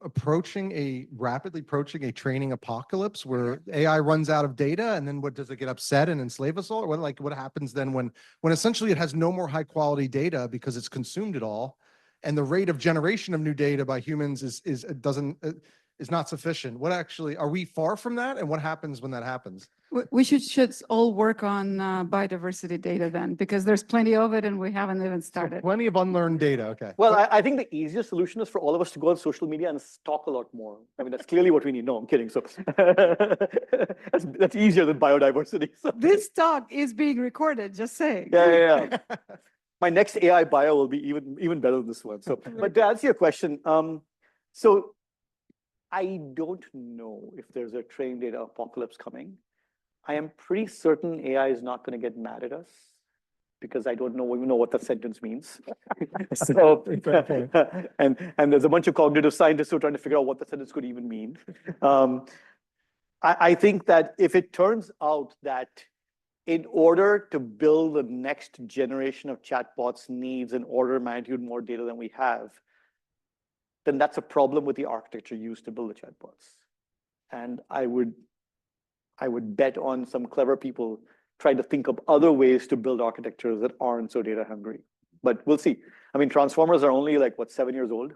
[SPEAKER 7] rapidly approaching a training apocalypse where AI runs out of data, and then what does it get upset and enslave us all? Or what happens then when essentially it has no more high quality data because it's consumed it all, and the rate of generation of new data by humans is not sufficient? What actually, are we far from that? And what happens when that happens?
[SPEAKER 1] We should all work on biodiversity data then, because there's plenty of it and we haven't even started.
[SPEAKER 7] So plenty of unlearned data, okay.
[SPEAKER 2] Well, I think the easiest solution is for all of us to go on social media and talk a lot more. I mean, that's clearly what we need. No, I'm kidding. So that's easier than biodiversity. So.
[SPEAKER 1] This talk is being recorded, just saying.
[SPEAKER 2] Yeah. My next AI bio will be even better than this one. So, but to answer your question, so I don't know if there's a training data apocalypse coming. I am pretty certain AI is not going to get mad at us, because I don't even know what that sentence means. So, and there's a bunch of cognitive scientists who are trying to figure out what the sentence could even mean. I think that if it turns out that in order to build the next generation of chatbots needs an order of magnitude more data than we have, then that's a problem with the architecture used to build the chatbots. And I would bet on some clever people trying to think of other ways to build architectures that aren't so data hungry. But we'll see. I mean, transformers are only 7 years old,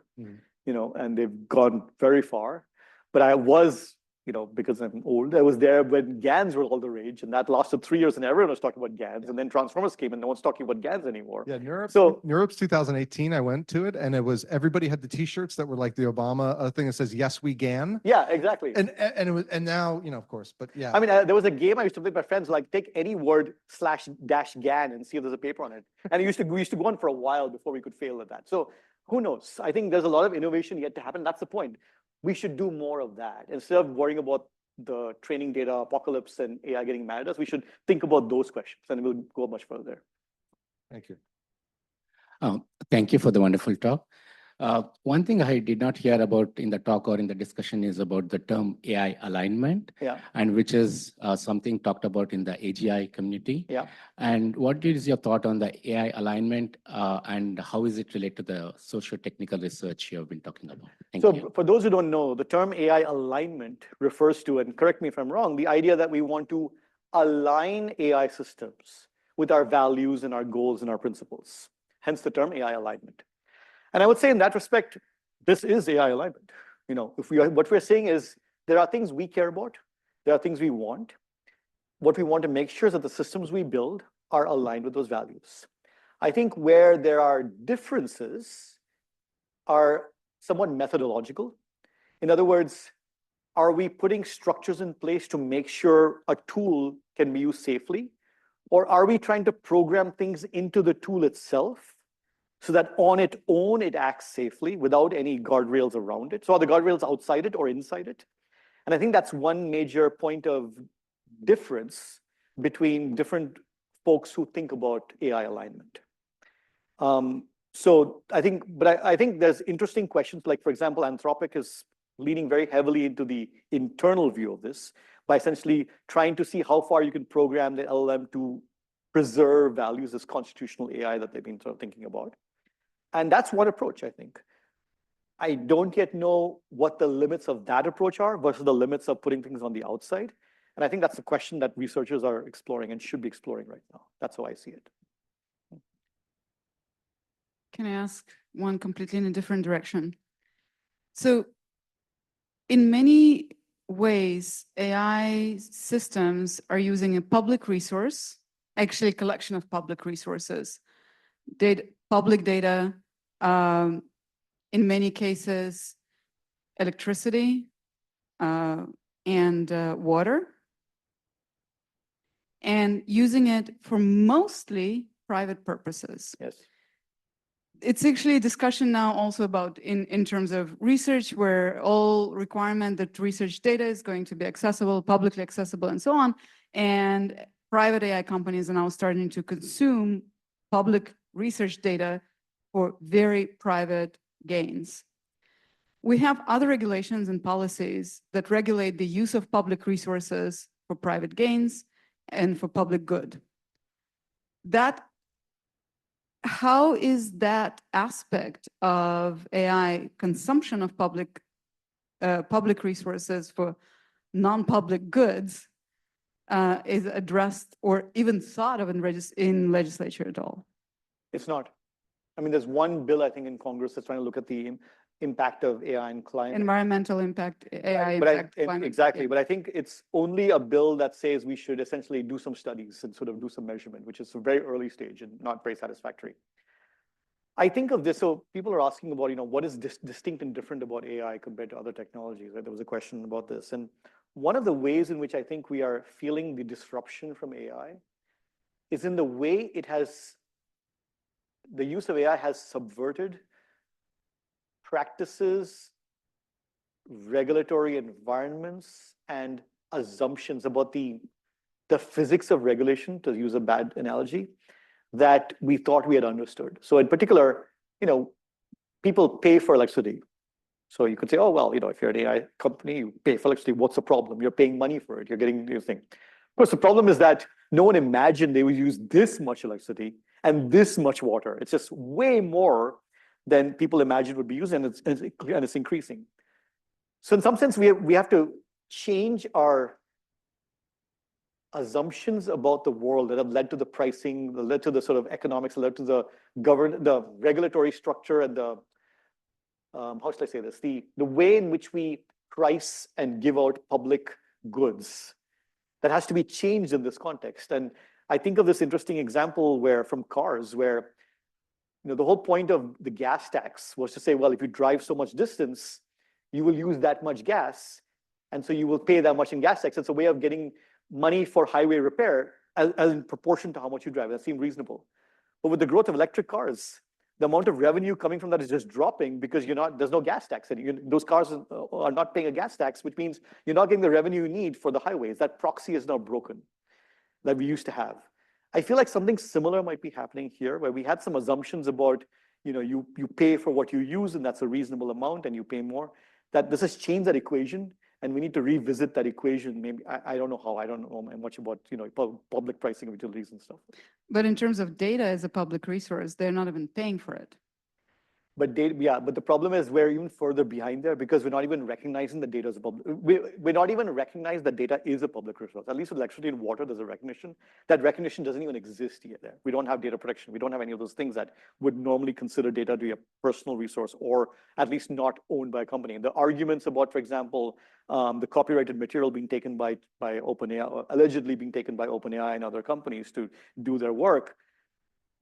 [SPEAKER 2] and they've gone very far. But I was, because I'm old, I was there when GANs were all the rage, and that lasted 3 years, and everyone was talking about GANs. And then Transformers came, and no one's talking about GANs anymore.
[SPEAKER 7] Yeah, NeurIPS 2018, I went to it, and it was everybody had the T-shirts that were like the Obama thing that says "Yes, we GAN."
[SPEAKER 2] Yeah, exactly.
[SPEAKER 7] And now of course, but yeah.
[SPEAKER 2] I mean, there was a game I used to play with my friends, take any word /-GAN and see if there's a paper on it. And we used to go on for a while before we could fail at that. So who knows? I think there's a lot of innovation yet to happen. That's the point. We should do more of that. Instead of worrying about the training data apocalypse and AI getting mad at us, we should think about those questions, and we'll go much further.
[SPEAKER 7] Thank you.
[SPEAKER 11] Thank you for the wonderful talk. One thing I did not hear about in the talk or in the discussion is about the term AI alignment, and which is something talked about in the AGI community.
[SPEAKER 2] Yeah.
[SPEAKER 11] And what is your thought on the AI alignment, and how is it related to the socio-technical research you have been talking about? Thank you.
[SPEAKER 2] For those who don't know, the term AI alignment refers to, and correct me if I'm wrong, the idea that we want to align AI systems with our values and our goals and our principles. Hence the term AI alignment. And I would say in that respect, this is AI alignment. What we're saying is there are things we care about, there are things we want, what we want to make sure is that the systems we build are aligned with those values. I think where there are differences are somewhat methodological. In other words, are we putting structures in place to make sure a tool can be used safely? Or are we trying to program things into the tool itself so that on its own it acts safely without any guardrails around it? So are the guardrails outside it or inside it? And I think that's one major point of difference between different folks who think about AI alignment. So I think, but I think there's interesting questions, like, for example, Anthropic is leaning very heavily into the internal view of this by essentially trying to see how far you can program the LLM to preserve values as constitutional AI that they've been sort of thinking about. And that's one approach, I think. I don't yet know what the limits of that approach are versus the limits of putting things on the outside. And I think that's a question that researchers are exploring and should be exploring right now. That's how I see it.
[SPEAKER 1] Can I ask one completely in a different direction? So in many ways, AI systems are using a public resource, actually a collection of public resources, public data, in many cases, electricity and water, and using it for mostly private purposes.
[SPEAKER 2] Yes.
[SPEAKER 1] It's actually a discussion now also about in terms of research, where all requirement that research data is going to be accessible, publicly accessible, and so on. And private AI companies are now starting to consume public research data for very private gains. We have other regulations and policies that regulate the use of public resources for private gains and for public good. How is that aspect of AI consumption of public resources for non-public goods is addressed or even thought of in legislature at all?
[SPEAKER 2] It's not. I mean, there's one bill, I think, in Congress that's trying to look at the impact of AI and climate.
[SPEAKER 1] Environmental impact, AI impact, climate.
[SPEAKER 2] Exactly,
[SPEAKER 1] yeah.
[SPEAKER 2] but I think it's only a bill that says we should essentially do some studies and sort of do some measurement, which is a very early stage and not very satisfactory. I think of this, so people are asking about, what is distinct and different about AI compared to other technologies, right? There was a question about this. And one of the ways in which I think we are feeling the disruption from AI is in the way the use of AI has subverted practices, regulatory environments, and assumptions about the physics of regulation, to use a bad analogy, that we thought we had understood. So in particular, people pay for electricity. So you could say, oh, well, if you're an AI company, you pay for electricity, what's the problem? You're paying money for it, you're getting your thing. Of course, the problem is that no one imagined they would use this much electricity and this much water. It's just way more than people imagined would be used, and it's increasing. So in some sense, we have to change our assumptions about the world that have led to the pricing, that led to the sort of economics, that led to the regulatory structure and the, how should I say this? The way in which we price and give out public goods. That has to be changed in this context. And I think of this interesting example from cars, where the whole point of the gas tax was to say, well, if you drive so much distance, you will use that much gas, and so you will pay that much in gas tax. It's a way of getting money for highway repair as in proportion to how much you drive. That seemed reasonable. But with the growth of electric cars, the amount of revenue coming from that is just dropping because there's no gas tax. And those cars are not paying a gas tax, which means you're not getting the revenue you need for the highways. That proxy is now broken that we used to have. I feel like something similar might be happening here, where we had some assumptions about, you pay for what you use, and that's a reasonable amount, and you pay more. That this has changed that equation, and we need to revisit that equation. Maybe I don't know how. I don't know much about public pricing of utilities and stuff.
[SPEAKER 1] But in terms of data as a public resource, they're not even paying for it.
[SPEAKER 2] But but the problem is we're even further behind there because we're not even recognizing the data as a public. We're not even recognize that data is a public resource. At least with electricity and water, there's a recognition. That recognition doesn't even exist yet there. We don't have data protection. We don't have any of those things that would normally consider data to be a personal resource or at least not owned by a company. And the arguments about, for example, the copyrighted material being taken by OpenAI, or allegedly being taken by OpenAI and other companies to do their work,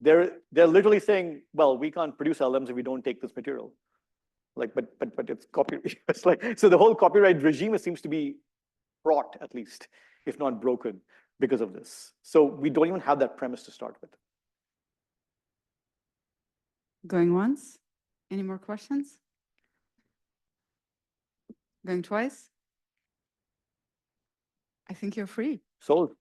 [SPEAKER 2] they're literally saying, well, we can't produce LLMs if we don't take this material. Like, but it's copyright. It's like, so the whole copyright regime seems to be fraught, at least, if not broken, because of this. So we don't even have that premise to start with.
[SPEAKER 1] Going once? Any more questions? Going twice? I think you're free.
[SPEAKER 2] Sold.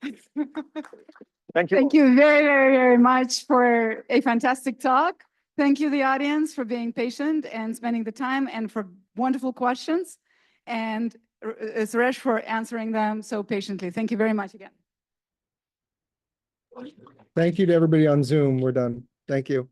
[SPEAKER 2] Thank you.
[SPEAKER 1] Thank you very, very, very much for a fantastic talk. Thank you, the audience, for being patient and spending the time and for wonderful questions. And Suresh for answering them so patiently. Thank you very much again.
[SPEAKER 5] Thank you to everybody on Zoom. We're done. Thank you.